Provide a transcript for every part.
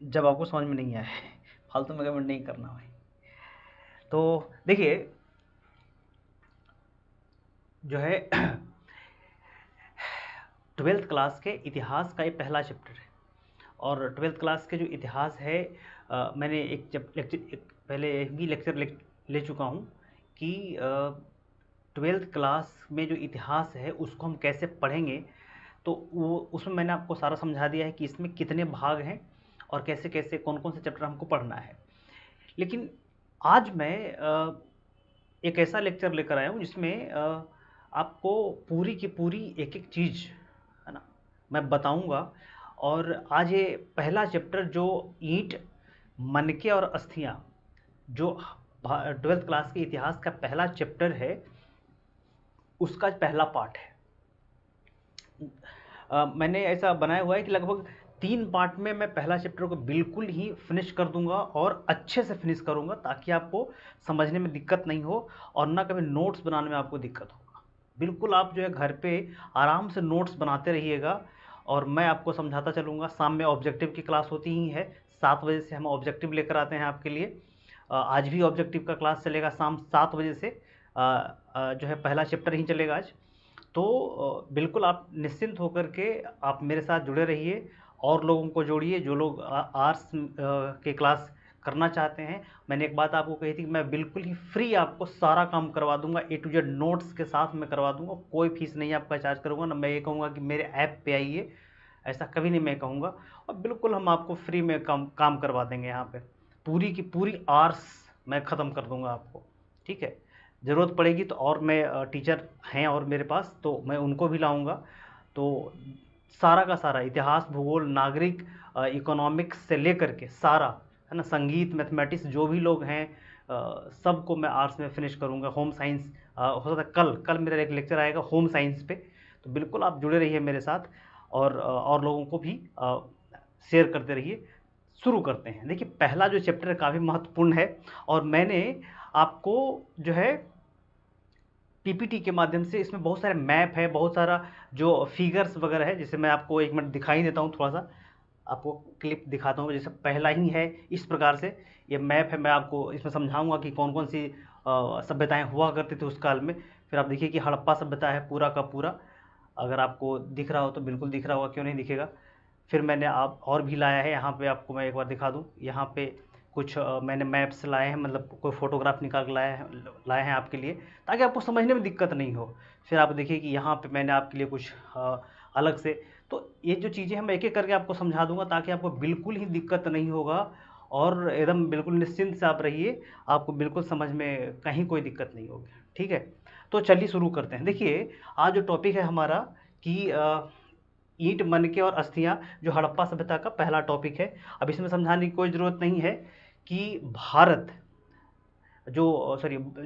जब आपको समझ में नहीं आए। फालतू में कमेंट नहीं करना भाई। तो देखिए जो है 12th क्लास के इतिहास का ये पहला चैप्टर है। और 12th क्लास के जो इतिहास है, मैंने एक पहले भी लेक्चर ले चुका हूँ कि 12th क्लास में जो इतिहास है उसको हम कैसे पढ़ेंगे। तो वो उसमें मैंने आपको सारा समझा दिया है कि इसमें कितने भाग हैं और कैसे कैसे कौन कौन से चैप्टर हमको पढ़ना है। लेकिन आज मैं एक ऐसा लेक्चर लेकर आया हूँ जिसमें आपको पूरी की पूरी एक एक चीज़ है ना मैं बताऊंगा। और आज ये पहला चैप्टर जो ईंट, मनके और अस्थियां, जो 12th क्लास के इतिहास का पहला चैप्टर है उसका पहला पार्ट है। मैंने ऐसा बनाया हुआ है कि लगभग 3 पार्ट में मैं पहला चैप्टर को बिल्कुल ही फिनिश कर दूंगा और अच्छे से फिनिश करूंगा ताकि आपको समझने में दिक्कत नहीं हो और ना कभी नोट्स बनाने में आपको दिक्कत होगा। बिल्कुल आप जो है घर पे आराम से नोट्स बनाते रहिएगा और मैं आपको समझाता चलूँगा। शाम में ऑब्जेक्टिव की क्लास होती ही है, 7 बजे से हम ऑब्जेक्टिव लेकर आते हैं आपके लिए। आज भी ऑब्जेक्टिव का क्लास चलेगा शाम 7 बजे से। जो है पहला चैप्टर ही चलेगा आज। तो बिल्कुल आप निश्चिंत होकर के आप मेरे साथ जुड़े रहिए और लोगों को जोड़िए जो लोग आर्ट्स के क्लास करना चाहते हैं। मैंने एक बात आपको कही थी कि मैं बिल्कुल ही फ्री आपको सारा काम करवा दूंगा, ए टू जेड नोट्स के साथ मैं करवा दूंगा। कोई फीस नहीं आपका चार्ज करूंगा, ना मैं ये कहूँगा कि मेरे ऐप पे आइए, ऐसा कभी नहीं मैं कहूँगा। और बिल्कुल हम आपको फ्री में काम करवा देंगे। यहाँ पे पूरी की पूरी आर्स मैं ख़त्म कर दूंगा आपको, ठीक है। ज़रूरत पड़ेगी तो और मैं टीचर हैं और मेरे पास, तो मैं उनको भी लाऊंगा। तो सारा का सारा इतिहास, भूगोल, नागरिक, इकोनॉमिक्स से लेकर के सारा है ना, संगीत, मैथमेटिक्स, जो भी लोग हैं सबको मैं आर्ट्स में फिनिश करूंगा। होम साइंस हो सकता है कल मेरा एक लेक्चर आएगा होम साइंस पे। तो बिल्कुल आप जुड़े रहिए मेरे साथ और लोगों को भी शेयर करते रहिए। शुरू करते हैं। देखिए पहला जो चैप्टर है काफ़ी महत्वपूर्ण है और मैंने आपको जो है पीपीटी के माध्यम से, इसमें बहुत सारे मैप है, बहुत सारा जो फिगर्स वगैरह है, जैसे मैं आपको एक मिनट दिखाई देता हूँ, थोड़ा सा आपको क्लिप दिखाता हूँ। जैसे पहला ही है इस प्रकार से ये मैप है। मैं आपको इसमें समझाऊंगा कि कौन कौन सी सभ्यताएं हुआ करती थी उस काल में। फिर आप देखिए कि हड़प्पा सभ्यता है पूरा का पूरा। अगर आपको दिख रहा हो तो बिल्कुल दिख रहा होगा, क्यों नहीं दिखेगा। फिर मैंने आप और भी लाया है यहाँ पे, आपको मैं एक बार दिखा दूँ। यहाँ पे कुछ मैंने मैप्स लाए हैं, मतलब कोई फ़ोटोग्राफ निकाल के लाए हैं आपके लिए, ताकि आपको समझने में दिक्कत नहीं हो। फिर आप देखिए कि यहाँ पे मैंने आपके लिए कुछ अलग से, तो ये जो चीज़ें हैं मैं एक एक करके आपको समझा दूंगा ताकि आपको बिल्कुल ही दिक्कत नहीं होगा और एकदम बिल्कुल निश्चिंत से आप रहिए। आपको बिल्कुल समझ में कहीं कोई दिक्कत नहीं होगी, ठीक है। तो चलिए शुरू करते हैं। देखिए आज जो टॉपिक है हमारा कि ईंट, मनके और अस्थियां, जो हड़प्पा सभ्यता का पहला टॉपिक है। अब इसमें समझाने की कोई ज़रूरत नहीं है कि भारत जो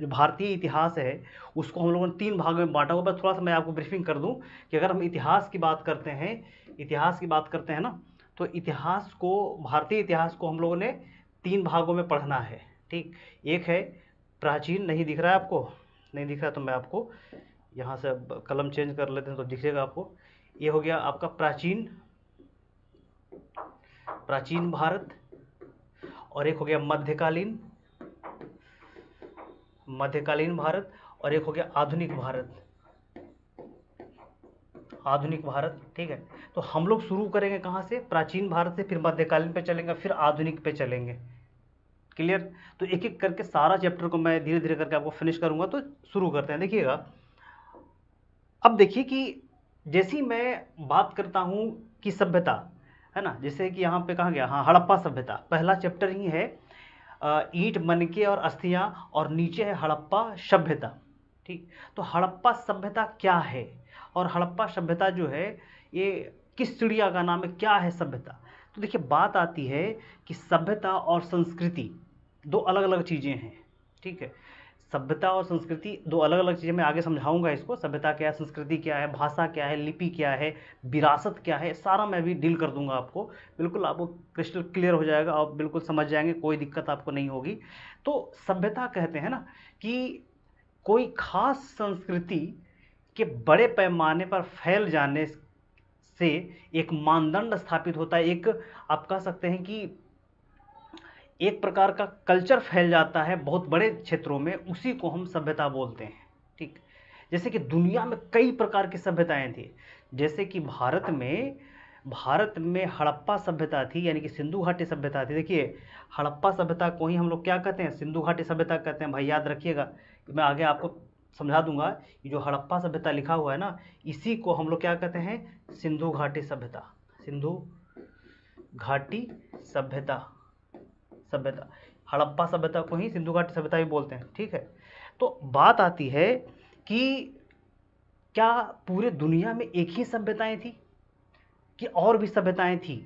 भारतीय इतिहास है उसको हम लोगों ने 3 भागों में बांटा हुआ। बस थोड़ा सा मैं आपको ब्रीफिंग कर दूं कि अगर हम इतिहास की बात करते हैं ना, तो इतिहास को, भारतीय इतिहास को हम लोगों ने 3 भागों में पढ़ना है, ठीक। एक है प्राचीन, नहीं दिख रहा है आपको, नहीं दिख रहा तो मैं आपको यहाँ से अब कलम चेंज कर लेते हैं तो दिखेगा आपको। ये हो गया आपका प्राचीन प्राचीन भारत। और एक हो गया मध्यकालीन भारत। और एक हो गया आधुनिक भारत, ठीक है। तो हम लोग शुरू करेंगे कहाँ से? प्राचीन भारत से, फिर मध्यकालीन पे चलेंगे, फिर आधुनिक पे चलेंगे। क्लियर? तो एक एक करके सारा चैप्टर को मैं धीरे धीरे करके आपको फिनिश करूंगा। तो शुरू करते हैं। देखिएगा, अब देखिए कि जैसी मैं बात करता हूं कि सभ्यता है ना, जैसे कि यहाँ पे कहा गया, हाँ, हड़प्पा सभ्यता पहला चैप्टर ही है। ईंट, मनके और अस्थियां, और नीचे है हड़प्पा सभ्यता, ठीक। तो हड़प्पा सभ्यता क्या है और हड़प्पा सभ्यता जो है ये किस चिड़िया का नाम है, क्या है सभ्यता? तो देखिए बात आती है कि सभ्यता और संस्कृति दो अलग अलग चीज़ें हैं, ठीक है। सभ्यता और संस्कृति दो अलग अलग चीज़ें, मैं आगे समझाऊंगा इसको। सभ्यता क्या है, संस्कृति क्या है, भाषा क्या है, लिपि क्या है, विरासत क्या है, सारा मैं भी डील कर दूंगा आपको। बिल्कुल आपको क्रिस्टल क्लियर हो जाएगा, आप बिल्कुल समझ जाएंगे, कोई दिक्कत आपको नहीं होगी। तो सभ्यता कहते हैं ना कि कोई खास संस्कृति के बड़े पैमाने पर फैल जाने से एक मानदंड स्थापित होता है, एक आप कह सकते हैं कि एक प्रकार का कल्चर फैल जाता है बहुत बड़े क्षेत्रों में, उसी को हम सभ्यता बोलते हैं। ठीक, जैसे कि दुनिया में कई प्रकार की सभ्यताएं थी, जैसे कि भारत में हड़प्पा सभ्यता थी, यानी कि सिंधु घाटी सभ्यता थी। देखिए, हड़प्पा सभ्यता को ही हम लोग क्या कहते हैं, सिंधु घाटी सभ्यता कहते हैं। भाई याद रखिएगा, मैं आगे आपको समझा दूंगा। ये जो हड़प्पा सभ्यता लिखा हुआ है ना, इसी को हम लोग क्या कहते हैं, सिंधु घाटी सभ्यता। सिंधु घाटी सभ्यता, हड़प्पा सभ्यता को ही सिंधु घाटी सभ्यता भी बोलते हैं। ठीक है, तो बात आती है कि क्या पूरे दुनिया में एक ही सभ्यताएं थी कि और भी सभ्यताएं थी?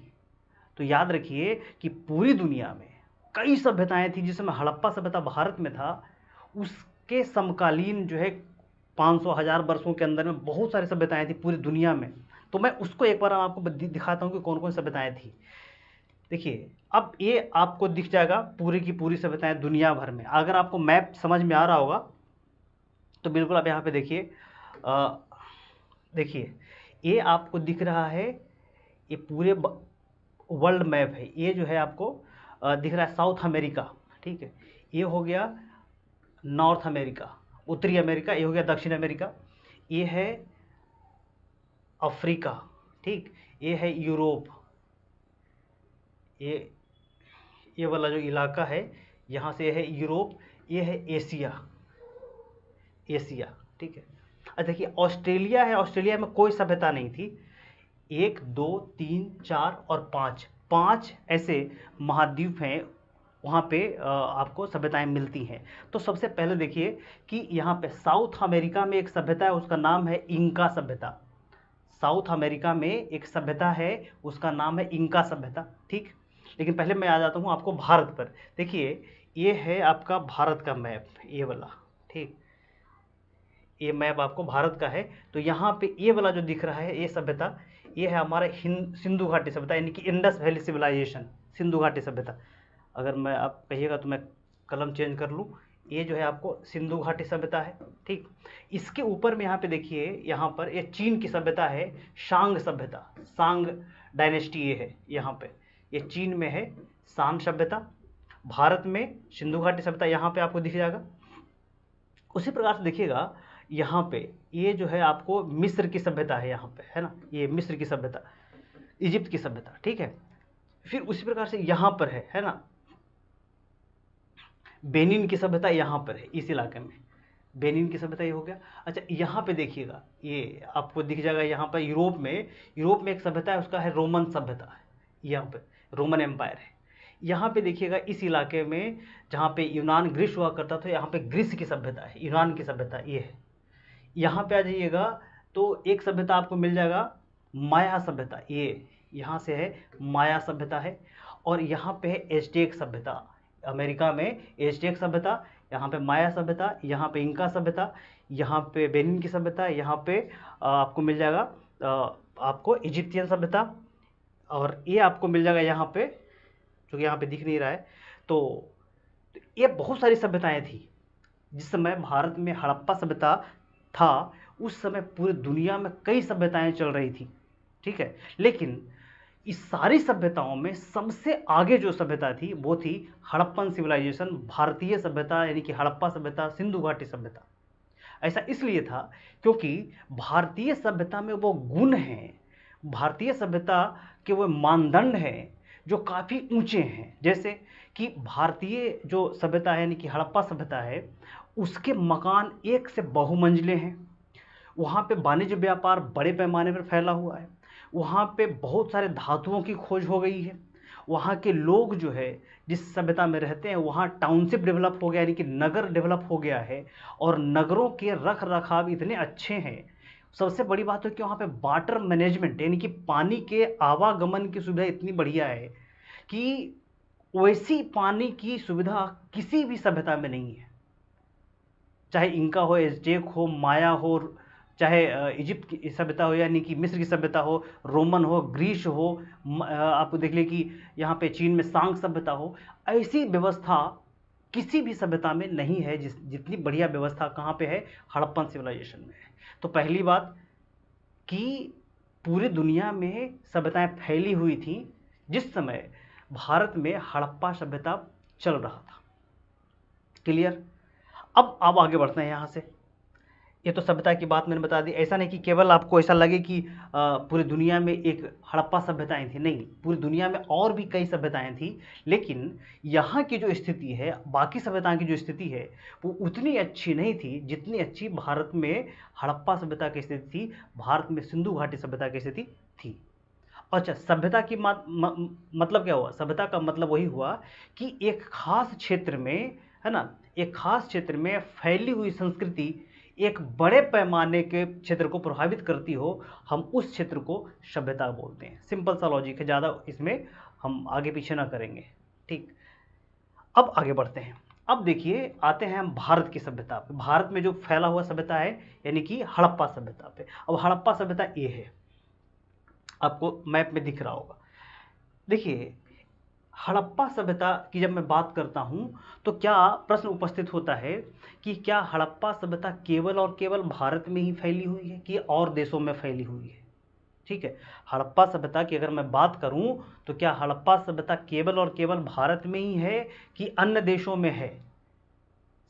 तो याद रखिए कि पूरी दुनिया में कई सभ्यताएं थी, जिसमें हड़प्पा सभ्यता भारत में था, उसके समकालीन जो है 500,000 वर्षों के अंदर में बहुत सारी सभ्यताएं थी पूरी दुनिया में। तो मैं उसको एक बार आपको दिखाता हूं कि कौन कौन सभ्यताएं थी। देखिए, अब ये आपको दिख जाएगा पूरी की पूरी सभ्यताएं दुनिया भर में। अगर आपको मैप समझ में आ रहा होगा तो बिल्कुल आप यहाँ पे देखिए, देखिए ये आपको दिख रहा है, ये पूरे वर्ल्ड मैप है। ये जो है आपको दिख रहा है साउथ अमेरिका। ठीक है, ये हो गया नॉर्थ अमेरिका, उत्तरी अमेरिका, ये हो गया दक्षिण अमेरिका, ये है अफ्रीका, ठीक, ये है यूरोप, ये वाला जो इलाका है यहाँ से है यूरोप, ये है एशिया, ठीक है। अच्छा देखिए, ऑस्ट्रेलिया है, ऑस्ट्रेलिया में कोई सभ्यता नहीं थी। 1 2 3 4 और 5 ऐसे महाद्वीप हैं, वहाँ पे आपको सभ्यताएं मिलती हैं। तो सबसे पहले देखिए कि यहाँ पे साउथ अमेरिका में एक सभ्यता है, उसका नाम है इंका सभ्यता। साउथ अमेरिका में एक सभ्यता है, उसका नाम है इंका सभ्यता। ठीक, लेकिन पहले मैं आ जाता हूँ आपको भारत पर। देखिए, ये है आपका भारत का मैप, ये वाला। ठीक, ये मैप आपको भारत का है। तो यहाँ पे ये वाला जो दिख रहा है, ये सभ्यता, ये है हमारा सिंधु घाटी सभ्यता, यानी कि इंडस वैली सिविलाइजेशन, सिंधु घाटी सभ्यता। अगर मैं आप कहिएगा तो मैं कलम चेंज कर लूँ। ये जो है आपको सिंधु घाटी सभ्यता है। ठीक, इसके ऊपर में यहाँ पे देखिए, यहाँ पर ये चीन की सभ्यता है, शांग सभ्यता, सांग डायनेस्टी ये है यहाँ पे, ये चीन में है शांग सभ्यता। भारत में सिंधु घाटी सभ्यता यहाँ पे आपको दिख जाएगा। उसी प्रकार से देखिएगा यहाँ पे, ये जो है आपको मिस्र की सभ्यता है यहाँ पे, है ना, ये मिस्र की सभ्यता, इजिप्ट की सभ्यता। ठीक है, फिर उसी प्रकार से यहाँ पर है ना, बेनिन की सभ्यता यहाँ पर है, इस इलाके में बेनिन की सभ्यता ये हो गया। अच्छा, यहाँ पे देखिएगा, ये आपको दिख जाएगा यहाँ पर यूरोप में एक सभ्यता है, उसका है रोमन सभ्यता है, यहाँ पे रोमन एम्पायर है। यहाँ पे देखिएगा इस इलाके में जहाँ पे यूनान ग्रीस हुआ करता था, यहाँ पे ग्रीस की सभ्यता है, यूनान की सभ्यता ये है। यहाँ पे आ जाइएगा तो एक सभ्यता आपको मिल जाएगा माया सभ्यता, ये यहाँ से है माया सभ्यता है। और यहाँ पे है एज़टेक सभ्यता, अमेरिका में एज़टेक सभ्यता, यहाँ पे माया सभ्यता, यहाँ पे इंका सभ्यता, यहाँ पे बेनिन की सभ्यता, यहाँ पे आपको मिल जाएगा आपको इजिप्तियन सभ्यता, और ये आपको मिल जाएगा यहाँ पे, जो कि यहाँ पे दिख नहीं रहा है। तो ये बहुत सारी सभ्यताएं थी। जिस समय भारत में हड़प्पा सभ्यता था, उस समय पूरी दुनिया में कई सभ्यताएं चल रही थी। ठीक है, लेकिन इस सारी सभ्यताओं में सबसे आगे जो सभ्यता थी वो थी हड़प्पन सिविलाइजेशन, भारतीय सभ्यता, यानी कि हड़प्पा सभ्यता, सिंधु घाटी सभ्यता। ऐसा इसलिए था क्योंकि भारतीय सभ्यता में वो गुण हैं, भारतीय सभ्यता के वो मानदंड हैं जो काफ़ी ऊंचे हैं। जैसे कि भारतीय जो सभ्यता है, यानी कि हड़प्पा सभ्यता है, उसके मकान एक से बहुमंजिले हैं। वहाँ पे वाणिज्य व्यापार बड़े पैमाने पर फैला हुआ है। वहाँ पे बहुत सारे धातुओं की खोज हो गई है। वहाँ के लोग जो है जिस सभ्यता में रहते हैं, वहाँ टाउनशिप डेवलप हो गया, यानी कि नगर डेवलप हो गया है, और नगरों के रख रखाव इतने अच्छे हैं। सबसे बड़ी बात है कि वहाँ पे वाटर मैनेजमेंट, यानी कि पानी के आवागमन की सुविधा इतनी बढ़िया है कि वैसी पानी की सुविधा किसी भी सभ्यता में नहीं है। चाहे इंका हो, एज़टेक हो, माया हो, चाहे इजिप्ट की सभ्यता हो, यानी कि मिस्र की सभ्यता हो, रोमन हो, ग्रीस हो, आप देख लें कि यहाँ पे चीन में सांग सभ्यता हो, ऐसी व्यवस्था किसी भी सभ्यता में नहीं है जितनी बढ़िया व्यवस्था कहाँ पे है, हड़प्पन सिविलाइजेशन में है। तो पहली बात कि पूरी दुनिया में सभ्यताएं फैली हुई थी जिस समय भारत में हड़प्पा सभ्यता चल रहा था। क्लियर? अब आगे बढ़ते हैं यहाँ से। ये तो सभ्यता की बात मैंने बता दी। ऐसा नहीं कि केवल आपको ऐसा लगे कि पूरी दुनिया में एक हड़प्पा सभ्यताएं थी, नहीं, पूरी दुनिया में और भी कई सभ्यताएं थी, लेकिन यहाँ की जो स्थिति है, बाकी सभ्यताओं की जो स्थिति है, वो उतनी अच्छी नहीं थी जितनी अच्छी भारत में हड़प्पा सभ्यता की स्थिति थी, भारत में सिंधु घाटी सभ्यता की स्थिति थी। अच्छा, सभ्यता की मतलब क्या हुआ? सभ्यता का मतलब वही हुआ कि एक खास क्षेत्र में, है ना, एक खास क्षेत्र में फैली हुई संस्कृति एक बड़े पैमाने के क्षेत्र को प्रभावित करती हो, हम उस क्षेत्र को सभ्यता बोलते हैं। सिंपल सा लॉजिक है, ज़्यादा इसमें हम आगे पीछे ना करेंगे। ठीक, अब आगे बढ़ते हैं। अब देखिए, आते हैं हम भारत की सभ्यता पे। भारत में जो फैला हुआ सभ्यता है यानी कि हड़प्पा सभ्यता पे। अब हड़प्पा सभ्यता ये है, आपको मैप में दिख रहा होगा। देखिए, हड़प्पा सभ्यता की जब मैं बात करता हूं तो क्या प्रश्न उपस्थित होता है कि क्या हड़प्पा सभ्यता केवल और केवल भारत में ही फैली हुई है कि और देशों में फैली हुई है? ठीक है, हड़प्पा सभ्यता की अगर मैं बात करूं तो क्या हड़प्पा सभ्यता केवल और केवल भारत में ही है कि अन्य देशों में है?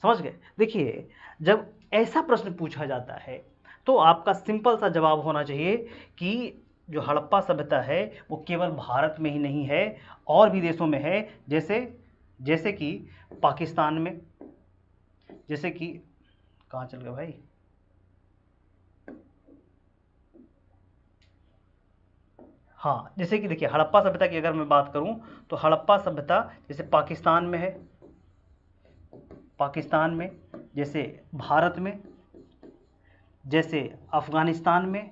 समझ गए? देखिए, जब ऐसा प्रश्न पूछा जाता है तो आपका सिंपल सा जवाब होना चाहिए कि जो हड़प्पा सभ्यता है वो केवल भारत में ही नहीं है, और भी देशों में है। जैसे जैसे कि पाकिस्तान में, जैसे कि कहाँ चल गया भाई, हाँ, जैसे कि देखिए, हड़प्पा सभ्यता की अगर मैं बात करूं तो हड़प्पा सभ्यता जैसे पाकिस्तान में है, पाकिस्तान में, जैसे भारत में, जैसे अफगानिस्तान में,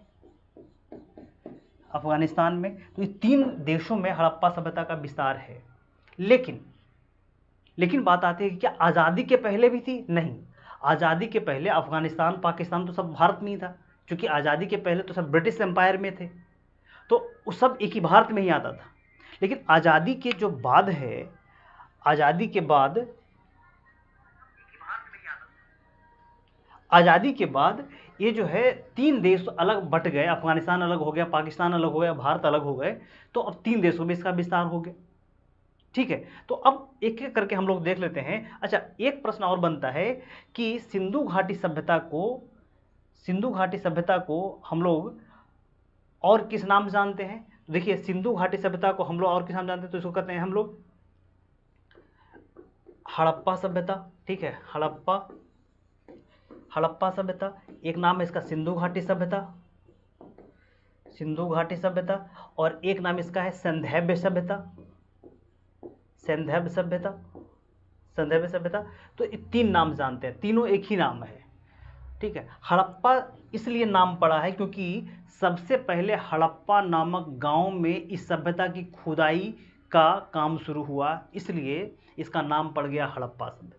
अफगानिस्तान में। तो ये 3 देशों में हड़प्पा सभ्यता का विस्तार है। लेकिन बात आती है कि क्या आज़ादी के पहले भी थी? नहीं, आज़ादी के पहले अफगानिस्तान, पाकिस्तान तो सब भारत में ही था, क्योंकि आज़ादी के पहले तो सब ब्रिटिश एम्पायर में थे, तो वो सब एक ही भारत में ही आता था। लेकिन आज़ादी के जो बाद है, आज़ादी के बाद, आज़ादी के बाद ये जो है 3 देश अलग बट गए, अफगानिस्तान अलग हो गया, पाकिस्तान अलग हो गया, भारत अलग हो गए, तो अब 3 देशों में इसका विस्तार हो गया। ठीक है, तो अब एक एक करके हम लोग देख लेते हैं। अच्छा, एक प्रश्न और बनता है कि सिंधु घाटी सभ्यता को हम लोग और किस नाम से जानते हैं? तो देखिए, सिंधु घाटी सभ्यता को हम लोग और किस नाम जानते हैं? तो इसको कहते हैं हम लोग हड़प्पा सभ्यता। ठीक है, हड़प्पा सभ्यता एक नाम है इसका, सिंधु घाटी सभ्यता, सिंधु घाटी सभ्यता, और एक नाम इसका है संधैव्य सभ्यता, संधैव्य सभ्यता, संधैव्य सभ्यता। तो ये 3 नाम जानते हैं, तीनों एक ही नाम है। ठीक है, हड़प्पा इसलिए नाम पड़ा है क्योंकि सबसे पहले हड़प्पा नामक गांव में इस सभ्यता की खुदाई का काम शुरू हुआ, इसलिए इसका नाम पड़ गया हड़प्पा सभ्यता।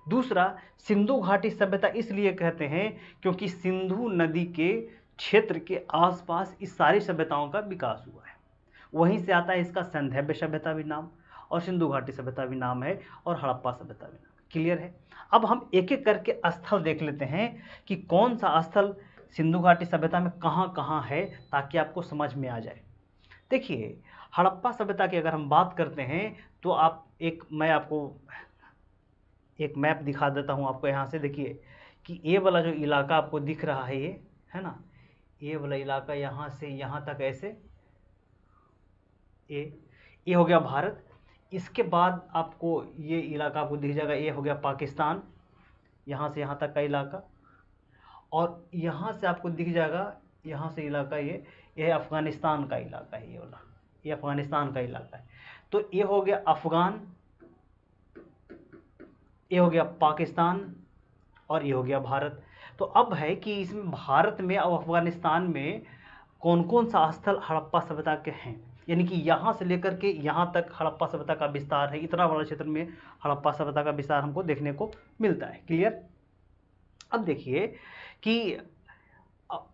दूसरा, सिंधु घाटी सभ्यता इसलिए कहते हैं क्योंकि सिंधु नदी के क्षेत्र के आसपास इस सारी सभ्यताओं का विकास हुआ है। वहीं से आता है इसका संधैव्य सभ्यता भी नाम, और सिंधु घाटी सभ्यता भी नाम है, और हड़प्पा सभ्यता भी नाम। क्लियर है? अब हम एक एक करके स्थल देख लेते हैं कि कौन सा स्थल सिंधु घाटी सभ्यता में कहाँ कहाँ है, ताकि आपको समझ में आ जाए। देखिए, हड़प्पा सभ्यता की अगर हम बात करते हैं तो मैं आपको एक मैप दिखा देता हूँ आपको यहाँ से। देखिए कि ये वाला जो इलाका आपको दिख रहा है, ये है ना, ये वाला इलाका यहाँ से यहाँ तक ऐसे, ये हो गया भारत। इसके बाद आपको ये इलाका आपको दिख जाएगा, ये हो गया पाकिस्तान, यहाँ से यहाँ तक का इलाका, और यहाँ से आपको दिख जाएगा, यहाँ से इलाका ये अफ़गानिस्तान का इलाका है, ये वाला, ये अफ़गानिस्तान का इलाका है। तो ये हो गया अफ़गान, ये हो गया पाकिस्तान, और ये हो गया भारत। तो अब है कि इसमें भारत में और अफ़गानिस्तान में कौन कौन सा स्थल हड़प्पा सभ्यता के हैं, यानी कि यहाँ से लेकर के यहाँ तक हड़प्पा सभ्यता का विस्तार है। इतना बड़ा क्षेत्र में हड़प्पा सभ्यता का विस्तार हमको देखने को मिलता है। क्लियर? अब देखिए कि अब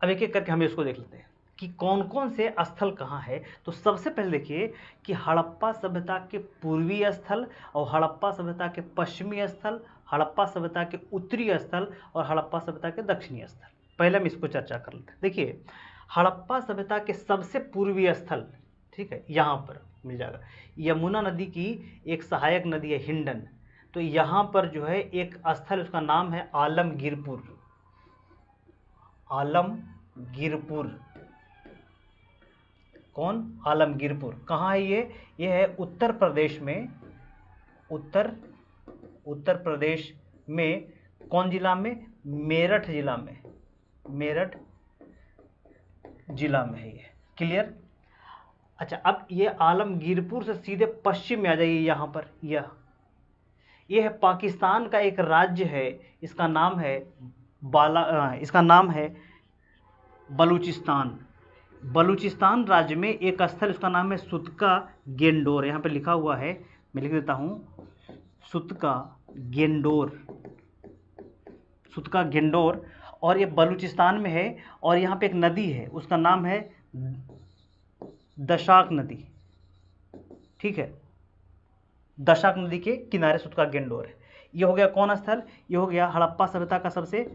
एक एक करके हम इसको देख लेते हैं कि कौन कौन से स्थल कहाँ है। तो सबसे पहले देखिए कि हड़प्पा सभ्यता के पूर्वी स्थल, और हड़प्पा सभ्यता के पश्चिमी स्थल, हड़प्पा सभ्यता के उत्तरी स्थल, और हड़प्पा सभ्यता के दक्षिणी स्थल। पहले हम इसको चर्चा कर लेते हैं। देखिए, हड़प्पा सभ्यता के सबसे पूर्वी स्थल, ठीक है, यहाँ पर मिल जाएगा। यमुना नदी की एक सहायक नदी है हिंडन, तो यहाँ पर जो है एक स्थल, उसका नाम है आलमगीरपुर। आलमगीरपुर, कौन? आलमगीरपुर। कहाँ है ये है उत्तर प्रदेश में, उत्तर प्रदेश में कौन जिला में? मेरठ जिला में, मेरठ जिला में है ये। क्लियर? अच्छा, अब ये आलमगीरपुर से सीधे पश्चिम में आ जाइए। यहाँ पर ये है पाकिस्तान का एक राज्य है, इसका नाम है इसका नाम है बलूचिस्तान। बलूचिस्तान राज्य में एक स्थल, उसका नाम है सुतका गेंडोर। यहाँ पे लिखा हुआ है, मैं लिख देता हूँ, सुतका गेंडोर, सुतका गेंडोर। और ये बलूचिस्तान में है। और यहाँ पे एक नदी है, उसका नाम है दशाक नदी, ठीक है। दशाक नदी के किनारे सुतका गेंडोर है। ये हो गया कौन स्थल? ये हो गया हड़प्पा सभ्यता का सबसे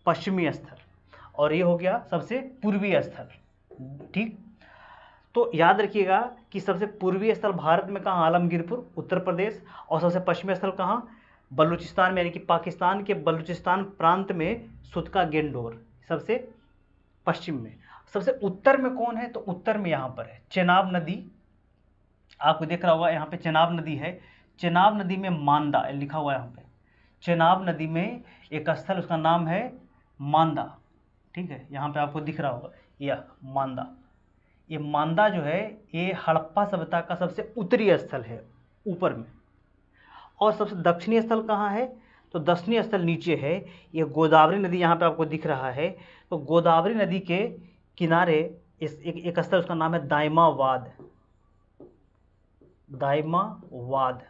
पश्चिमी स्थल, और ये हो गया सबसे पूर्वी स्थल, ठीक। तो याद रखिएगा कि सबसे पूर्वी स्थल भारत में कहाँ? आलमगीरपुर, उत्तर प्रदेश। और सबसे पश्चिमी स्थल कहाँ? बलूचिस्तान में, यानी कि पाकिस्तान के बलूचिस्तान प्रांत में सुतका गेंडोर, सबसे पश्चिम में। सबसे उत्तर में कौन है? तो उत्तर में यहाँ पर है चेनाब नदी, आपको दिख रहा होगा यहाँ पे चेनाब नदी है। चेनाब नदी में मांदा लिखा हुआ है यहाँ पे। चेनाब नदी में एक स्थल, उसका नाम है मांदा, ठीक है। यहाँ पे आपको दिख रहा होगा यह मांदा। ये मांदा जो है ये हड़प्पा सभ्यता का सबसे उत्तरी स्थल है, ऊपर में। और सबसे दक्षिणी स्थल कहाँ है? तो दक्षिणी स्थल नीचे है, ये गोदावरी नदी यहाँ पे आपको दिख रहा है। तो गोदावरी नदी के किनारे इस एक स्थल, उसका नाम है दाइमावाद, दाइमावाद,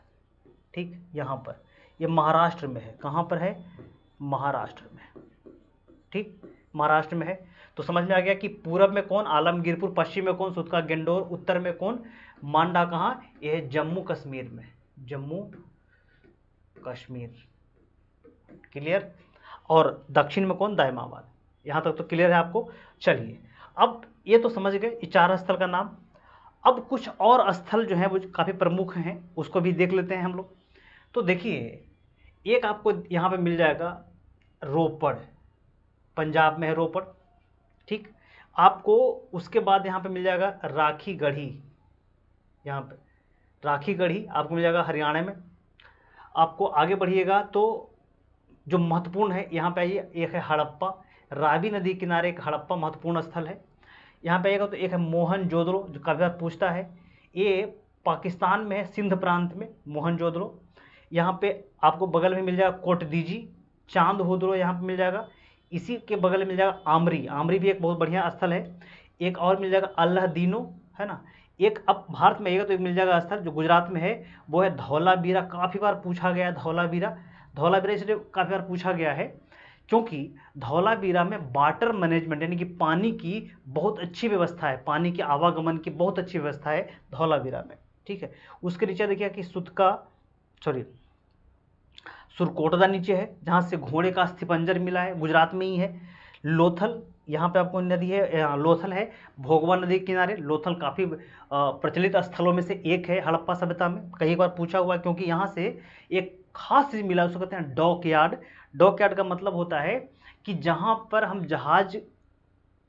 ठीक। यहाँ पर ये महाराष्ट्र में है। कहाँ पर है? महाराष्ट्र में, ठीक, महाराष्ट्र में है। तो समझ में आ गया कि पूरब में कौन? आलमगीरपुर, पश्चिम में कौन? सुतका गेंडोर, उत्तर में कौन? मांडा। कहाँ? ये है जम्मू कश्मीर में, जम्मू कश्मीर। क्लियर? और दक्षिण में कौन? दाइमाबाद। यहाँ तक तो क्लियर है आपको? चलिए, अब ये तो समझ गए ये 4 स्थल का नाम। अब कुछ और स्थल जो हैं वो काफ़ी प्रमुख हैं, उसको भी देख लेते हैं हम लोग। तो देखिए, एक आपको यहाँ पे मिल जाएगा रोपड़, पंजाब में है रोपड़, ठीक। आपको उसके बाद यहाँ पे मिल जाएगा राखी गढ़ी, यहाँ पे राखी गढ़ी आपको मिल जाएगा हरियाणा में। आपको आगे बढ़िएगा तो जो महत्वपूर्ण है यहाँ पे आइए, एक है हड़प्पा, रावी नदी किनारे एक हड़प्पा महत्वपूर्ण स्थल है। यहाँ पे आइएगा तो एक है मोहनजोदड़ो, जो काफ़ी बार पूछता है, ये पाकिस्तान में है, सिंध प्रांत में मोहनजोदड़ो। यहाँ पे आपको बगल में मिल जाएगा कोटदीजी, चांद हुदड़ो यहाँ पे मिल जाएगा। इसी के बगल में मिल जाएगा आमरी, आमरी भी एक बहुत बढ़िया स्थल है। एक और मिल जाएगा अल्लाहदीनो, है ना। एक अब भारत में आएगा तो एक मिल जाएगा स्थल जो गुजरात में है, वो है धौलावीरा। काफ़ी बार पूछा गया है धौलावीरा, धौलावीरा इसलिए काफ़ी बार पूछा गया है क्योंकि धौलावीरा में वाटर मैनेजमेंट यानी कि पानी की बहुत अच्छी व्यवस्था है, पानी के आवागमन की बहुत अच्छी व्यवस्था है धौलावीरा में, ठीक है। उसके नीचे देखिए कि सुरकोटदा नीचे है, जहाँ से घोड़े का अस्थिपंजर मिला है, गुजरात में ही है। लोथल, यहाँ पे आपको नदी है, लोथल है भोगवा नदी के किनारे। लोथल काफ़ी प्रचलित स्थलों में से एक है हड़प्पा सभ्यता में, कई बार पूछा हुआ है क्योंकि यहाँ से एक खास चीज़ मिला, उसको कहते हैं डॉक यार्ड। डॉक यार्ड का मतलब होता है कि जहाँ पर हम जहाज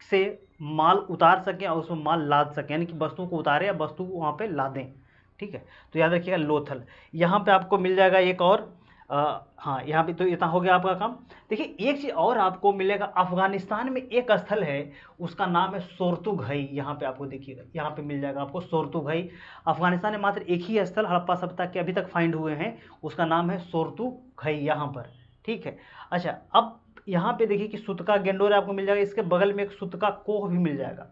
से माल उतार सकें और उसमें माल लाद सकें, यानी कि वस्तु को उतारें या वस्तु को वहाँ पे लादें, ठीक है। तो याद रखिएगा लोथल। यहाँ पे आपको मिल जाएगा एक और हाँ, यहाँ पे तो इतना हो गया आपका काम। देखिए, एक चीज़ और आपको मिलेगा, अफगानिस्तान में एक स्थल है, उसका नाम है सोर्तुघई। यहाँ पे आपको देखिएगा, यहाँ पे मिल जाएगा आपको सोर्तुघई। अफगानिस्तान में मात्र एक ही स्थल हड़प्पा सभ्यता के अभी तक फाइंड हुए हैं, उसका नाम है सोर्तुघई यहाँ पर, ठीक है। अच्छा, अब यहाँ पे देखिए कि सुतका गेंडोर आपको मिल जाएगा, इसके बगल में एक सुतका कोह भी मिल जाएगा।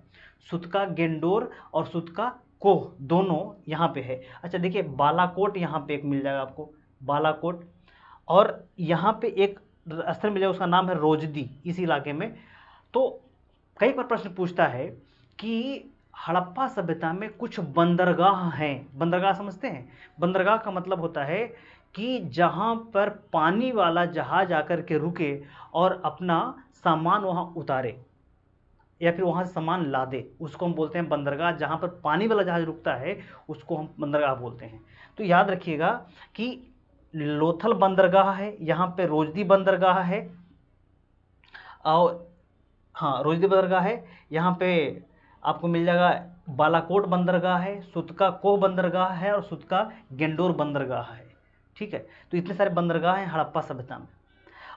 सुतका गेंडोर और सुतका कोह दोनों यहाँ पे है। अच्छा देखिए, बालाकोट यहाँ पे एक मिल जाएगा आपको, बालाकोट। और यहाँ पे एक स्थल मिलेगा, उसका नाम है रोजदी, इस इलाके में। तो कई बार प्रश्न पूछता है कि हड़प्पा सभ्यता में कुछ बंदरगाह हैं। बंदरगाह समझते हैं? बंदरगाह का मतलब होता है कि जहाँ पर पानी वाला जहाज आकर के रुके और अपना सामान वहाँ उतारे या फिर वहाँ से सामान लादे, उसको हम बोलते हैं बंदरगाह। जहाँ पर पानी वाला जहाज रुकता है उसको हम बंदरगाह बोलते हैं। तो याद रखिएगा कि लोथल बंदरगाह है, यहाँ पे रोजदी बंदरगाह है, और हाँ रोजदी बंदरगाह है, यहाँ पे आपको मिल जाएगा बालाकोट बंदरगाह है, सुतका को बंदरगाह है, और सुतका गेंडोर बंदरगाह है। ठीक है, तो इतने सारे बंदरगाह हैं हड़प्पा सभ्यता में।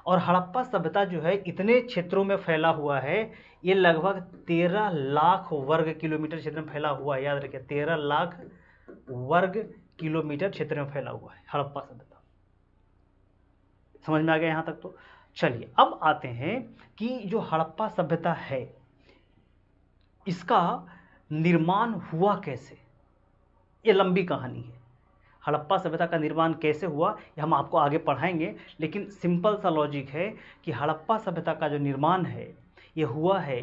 और हड़प्पा सभ्यता जो है इतने क्षेत्रों में फैला हुआ है, ये लगभग 13 लाख वर्ग किलोमीटर क्षेत्र में फैला हुआ है। याद रखिए 13 लाख वर्ग किलोमीटर क्षेत्र में फैला हुआ है हड़प्पा सभ्यता। समझ में आ गया यहाँ तक? तो चलिए अब आते हैं कि जो हड़प्पा सभ्यता है इसका निर्माण हुआ कैसे। ये लंबी कहानी है, हड़प्पा सभ्यता का निर्माण कैसे हुआ ये हम आपको आगे पढ़ाएंगे, लेकिन सिंपल सा लॉजिक है कि हड़प्पा सभ्यता का जो निर्माण है ये हुआ है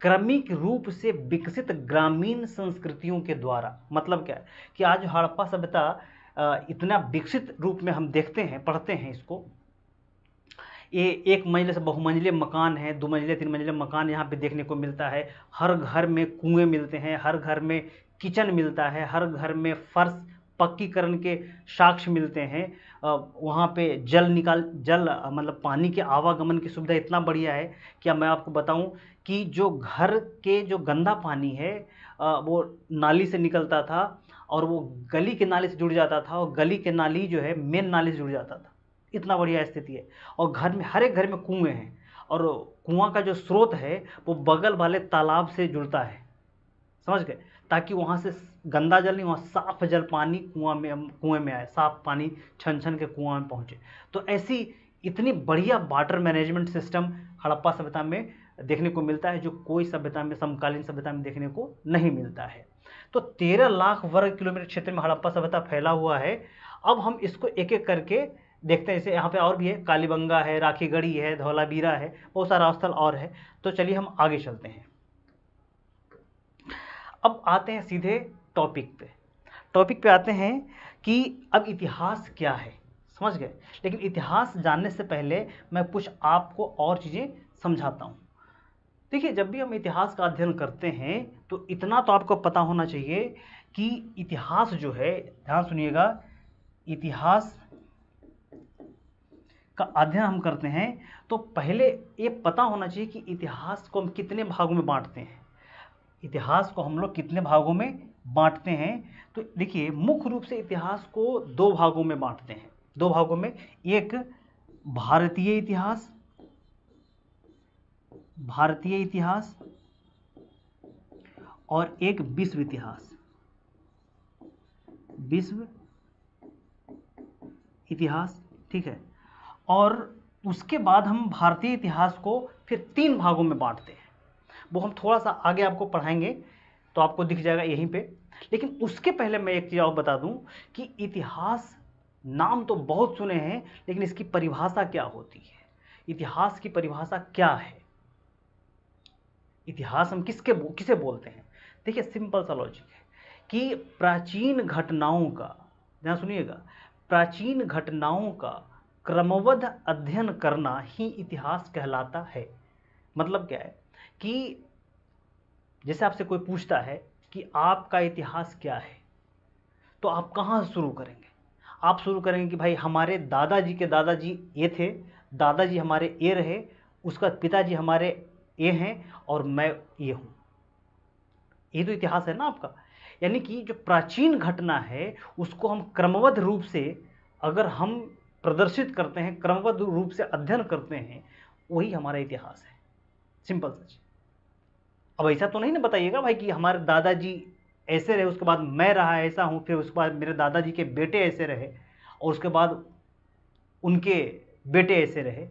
क्रमिक रूप से विकसित ग्रामीण संस्कृतियों के द्वारा। मतलब क्या है कि आज हड़प्पा सभ्यता इतना विकसित रूप में हम देखते हैं, पढ़ते हैं इसको। ये एक मंजिले से बहुमंजिले मकान हैं, 2 मंजिले 3 मंजिले मकान यहाँ पे देखने को मिलता है। हर घर में कुएं मिलते हैं, हर घर में किचन मिलता है, हर घर में फर्श पक्कीकरण के साक्ष्य मिलते हैं। वहाँ पे जल मतलब पानी के आवागमन की सुविधा इतना बढ़िया है। क्या मैं आपको बताऊं कि जो घर के जो गंदा पानी है वो नाली से निकलता था और वो गली के नाली से जुड़ जाता था, और गली के नाली जो है मेन नाली से जुड़ जाता था। इतना बढ़िया स्थिति है। और घर में हर एक घर में कुएं हैं, और कुआं का जो स्रोत है वो बगल वाले तालाब से जुड़ता है। समझ गए? ताकि वहाँ से गंदा जल नहीं, वहाँ साफ जल पानी कुएं में आए, साफ पानी छन छन के कुआं में पहुँचे। तो ऐसी इतनी बढ़िया वाटर मैनेजमेंट सिस्टम हड़प्पा सभ्यता में देखने को मिलता है, जो कोई सभ्यता में, समकालीन सभ्यता में देखने को नहीं मिलता है। तो 13 लाख वर्ग किलोमीटर क्षेत्र में हड़प्पा सभ्यता फैला हुआ है। अब हम इसको एक एक करके देखते हैं। जैसे यहाँ पे और भी है, कालीबंगा है, राखीगढ़ी है, धौलावीरा है, बहुत सारा स्थल और है। तो चलिए हम आगे चलते हैं। अब आते हैं सीधे टॉपिक पे आते हैं कि अब इतिहास क्या है। समझ गए? लेकिन इतिहास जानने से पहले मैं कुछ आपको और चीज़ें समझाता हूँ। देखिए, जब भी हम इतिहास का अध्ययन करते हैं तो इतना तो आपको पता होना चाहिए कि इतिहास जो है, ध्यान सुनिएगा, इतिहास का अध्ययन हम करते हैं तो पहले ये पता होना चाहिए कि इतिहास को हम कितने भागों में बांटते हैं। इतिहास को हम लोग कितने भागों में बांटते हैं? तो देखिए, मुख्य रूप से इतिहास को 2 भागों में बांटते हैं। 2 भागों में, एक भारतीय इतिहास और एक विश्व इतिहास। ठीक है, और उसके बाद हम भारतीय इतिहास को फिर 3 भागों में बांटते हैं। वो हम थोड़ा सा आगे आपको पढ़ाएंगे तो आपको दिख जाएगा यहीं पे। लेकिन उसके पहले मैं एक चीज़ और बता दूं कि इतिहास, नाम तो बहुत सुने हैं, लेकिन इसकी परिभाषा क्या होती है? इतिहास की परिभाषा क्या है? इतिहास हम किसे बोलते हैं? देखिए, सिंपल सा लॉजिक है कि प्राचीन घटनाओं का, ध्यान सुनिएगा, प्राचीन घटनाओं का क्रमबद्ध अध्ययन करना ही इतिहास कहलाता है। मतलब क्या है कि जैसे आपसे कोई पूछता है कि आपका इतिहास क्या है, तो आप कहाँ से शुरू करेंगे? आप शुरू करेंगे कि भाई हमारे दादाजी के दादाजी ये थे, दादाजी हमारे ये रहे, उसका पिताजी हमारे ये हैं, और मैं ये हूँ। ये तो इतिहास है ना आपका। यानी कि जो प्राचीन घटना है उसको हम क्रमबद्ध रूप से अगर हम प्रदर्शित करते हैं, क्रमबद्ध रूप से अध्ययन करते हैं, वही हमारा इतिहास है। सिंपल सच। अब ऐसा तो नहीं ना बताइएगा भाई कि हमारे दादाजी ऐसे रहे, उसके बाद मैं रहा ऐसा हूँ, फिर उसके बाद मेरे दादाजी के बेटे ऐसे रहे, और उसके बाद उनके बेटे ऐसे रहे।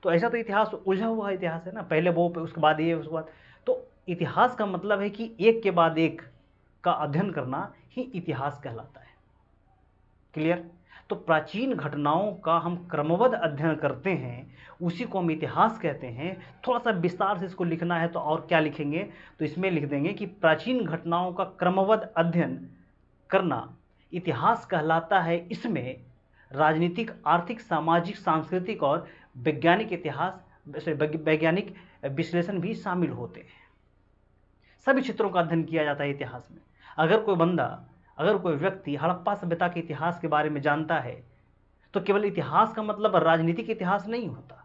तो ऐसा तो इतिहास उलझा हुआ इतिहास है ना, पहले वो, उसके बाद ये, उसके बाद। तो इतिहास का मतलब है कि एक के बाद एक का अध्ययन करना ही इतिहास कहलाता है। क्लियर? तो प्राचीन घटनाओं का हम क्रमबद्ध अध्ययन करते हैं, उसी को हम इतिहास कहते हैं। थोड़ा सा विस्तार से इसको लिखना है तो और क्या लिखेंगे, तो इसमें लिख देंगे कि प्राचीन घटनाओं का क्रमबद्ध अध्ययन करना इतिहास कहलाता है। इसमें राजनीतिक, आर्थिक, सामाजिक, सांस्कृतिक और वैज्ञानिक इतिहास वैज्ञानिक विश्लेषण भी शामिल होते हैं। सभी क्षेत्रों का अध्ययन किया जाता है इतिहास में। अगर कोई व्यक्ति हड़प्पा सभ्यता के इतिहास के बारे में जानता है तो केवल इतिहास का मतलब राजनीतिक इतिहास नहीं होता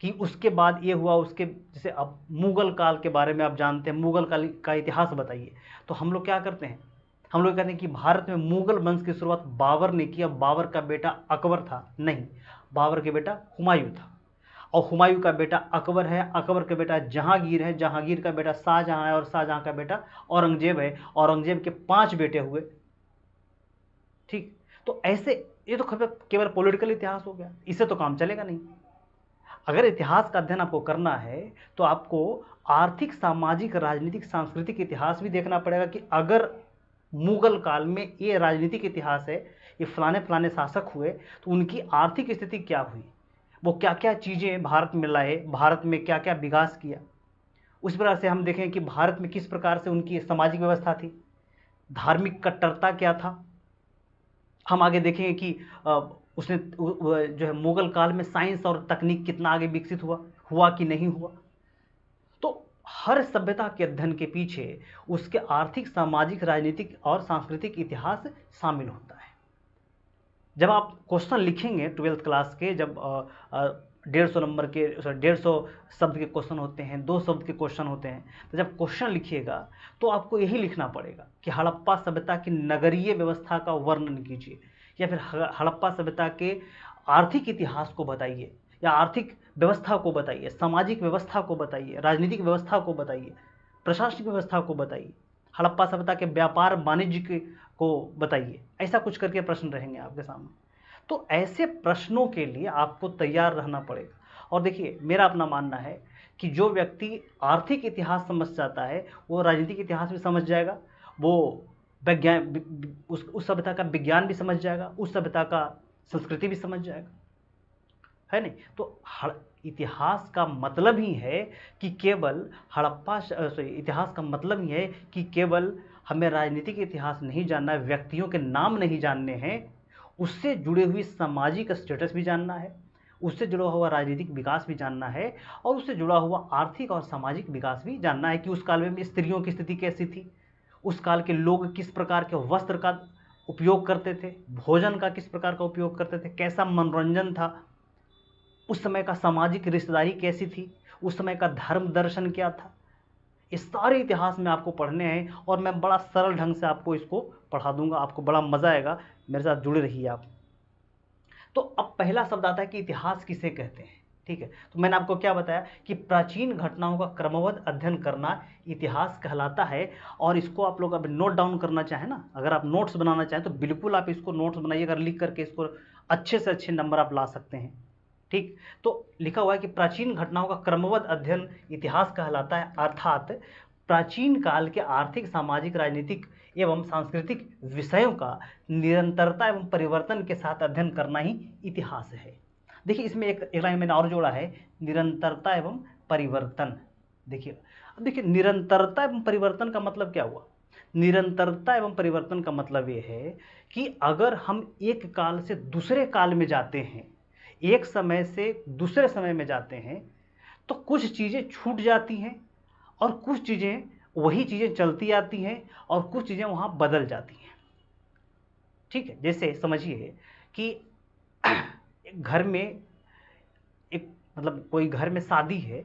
कि उसके बाद ये हुआ, उसके जैसे अब मुगल काल के बारे में आप जानते हैं, मुगल काल का इतिहास बताइए, तो हम लोग क्या करते हैं, हम लोग कहते हैं कि भारत में मुगल वंश की शुरुआत बाबर ने की। अब बाबर का बेटा अकबर था, नहीं, बाबर के बेटा हुमायूं था, और हुमायूं का बेटा अकबर है, अकबर का बेटा जहांगीर है, जहांगीर का बेटा शाहजहां है, और शाहजहां का बेटा औरंगजेब है, औरंगजेब के 5 बेटे हुए। ठीक, तो ऐसे ये तो केवल पॉलिटिकल इतिहास हो गया, इससे तो काम चलेगा नहीं। अगर इतिहास का अध्ययन आपको करना है तो आपको आर्थिक, सामाजिक, राजनीतिक, सांस्कृतिक इतिहास भी देखना पड़ेगा कि अगर मुगल काल में ये राजनीतिक इतिहास है, ये फलाने फलाने शासक हुए तो उनकी आर्थिक स्थिति क्या हुई, वो क्या क्या चीज़ें भारत में लाए, भारत में क्या क्या विकास किया। उस प्रकार से हम देखें कि भारत में किस प्रकार से उनकी सामाजिक व्यवस्था थी, धार्मिक कट्टरता क्या था। हम आगे देखेंगे कि उसने जो है मुगल काल में साइंस और तकनीक कितना आगे विकसित हुआ कि नहीं हुआ। तो हर सभ्यता के अध्ययन के पीछे उसके आर्थिक, सामाजिक, राजनीतिक और सांस्कृतिक इतिहास शामिल होता है। जब आप क्वेश्चन लिखेंगे 12th क्लास के, जब 150 नंबर के 150 शब्द के क्वेश्चन होते हैं, 2 शब्द के क्वेश्चन होते हैं, तो जब क्वेश्चन लिखिएगा तो आपको यही लिखना पड़ेगा कि हड़प्पा सभ्यता की नगरीय व्यवस्था का वर्णन कीजिए, या फिर हड़प्पा सभ्यता के आर्थिक इतिहास को बताइए, या आर्थिक व्यवस्था को बताइए, सामाजिक व्यवस्था को बताइए, राजनीतिक व्यवस्था को बताइए, प्रशासनिक व्यवस्था को बताइए, हड़प्पा सभ्यता के व्यापार वाणिज्य को बताइए। ऐसा कुछ करके प्रश्न रहेंगे आपके सामने। तो ऐसे प्रश्नों के लिए आपको तैयार रहना पड़ेगा। और देखिए, मेरा अपना मानना है कि जो व्यक्ति आर्थिक इतिहास समझ जाता है वो राजनीतिक इतिहास भी समझ जाएगा, वो विज्ञान, उस सभ्यता का विज्ञान भी समझ जाएगा, उस सभ्यता का संस्कृति भी समझ जाएगा, है नहीं। तो इतिहास का मतलब ही है कि केवल इतिहास का मतलब ही है कि केवल हमें राजनीतिक इतिहास नहीं जानना है, व्यक्तियों के नाम नहीं जानने हैं, उससे जुड़े हुई सामाजिक स्टेटस भी जानना है, उससे जुड़ा हुआ राजनीतिक विकास भी जानना है, और उससे जुड़ा हुआ आर्थिक और सामाजिक विकास भी जानना है कि उस काल में स्त्रियों की स्थिति कैसी थी, उस काल के लोग किस प्रकार के वस्त्र का उपयोग करते थे, भोजन का किस प्रकार का उपयोग करते थे, कैसा मनोरंजन था, उस समय का सामाजिक रिश्तेदारी कैसी थी, उस समय का धर्म दर्शन क्या था। इस सारे इतिहास में आपको पढ़ने हैं, और मैं बड़ा सरल ढंग से आपको इसको पढ़ा दूंगा, आपको बड़ा मज़ा आएगा, मेरे साथ जुड़े रहिए आप। तो अब पहला शब्द आता है कि इतिहास किसे कहते हैं। ठीक है, तो मैंने आपको क्या बताया कि प्राचीन घटनाओं का क्रमबद्ध अध्ययन करना इतिहास कहलाता है। और इसको आप लोग अब नोट डाउन करना चाहें ना, अगर आप नोट्स बनाना चाहें तो बिल्कुल आप इसको नोट्स बनाइए, अगर लिख करके इसको अच्छे से अच्छे नंबर आप ला सकते हैं। ठीक, तो लिखा हुआ है कि प्राचीन घटनाओं का क्रमबद्ध अध्ययन इतिहास कहलाता है, अर्थात प्राचीन काल के आर्थिक, सामाजिक, राजनीतिक एवं सांस्कृतिक विषयों का निरंतरता एवं परिवर्तन के साथ अध्ययन करना ही इतिहास है। देखिए, इसमें एक लाइन मैंने और जोड़ा है, निरंतरता एवं परिवर्तन। देखिए, अब देखिए, निरंतरता एवं परिवर्तन का मतलब क्या हुआ। निरंतरता एवं परिवर्तन का मतलब ये है कि अगर हम एक काल से दूसरे काल में जाते हैं, एक समय से दूसरे समय में जाते हैं, तो कुछ चीज़ें छूट जाती हैं और कुछ चीज़ें, वही चीज़ें चलती आती हैं, और कुछ चीज़ें वहाँ बदल जाती हैं। ठीक है, जैसे समझिए कि घर में एक, मतलब कोई घर में शादी है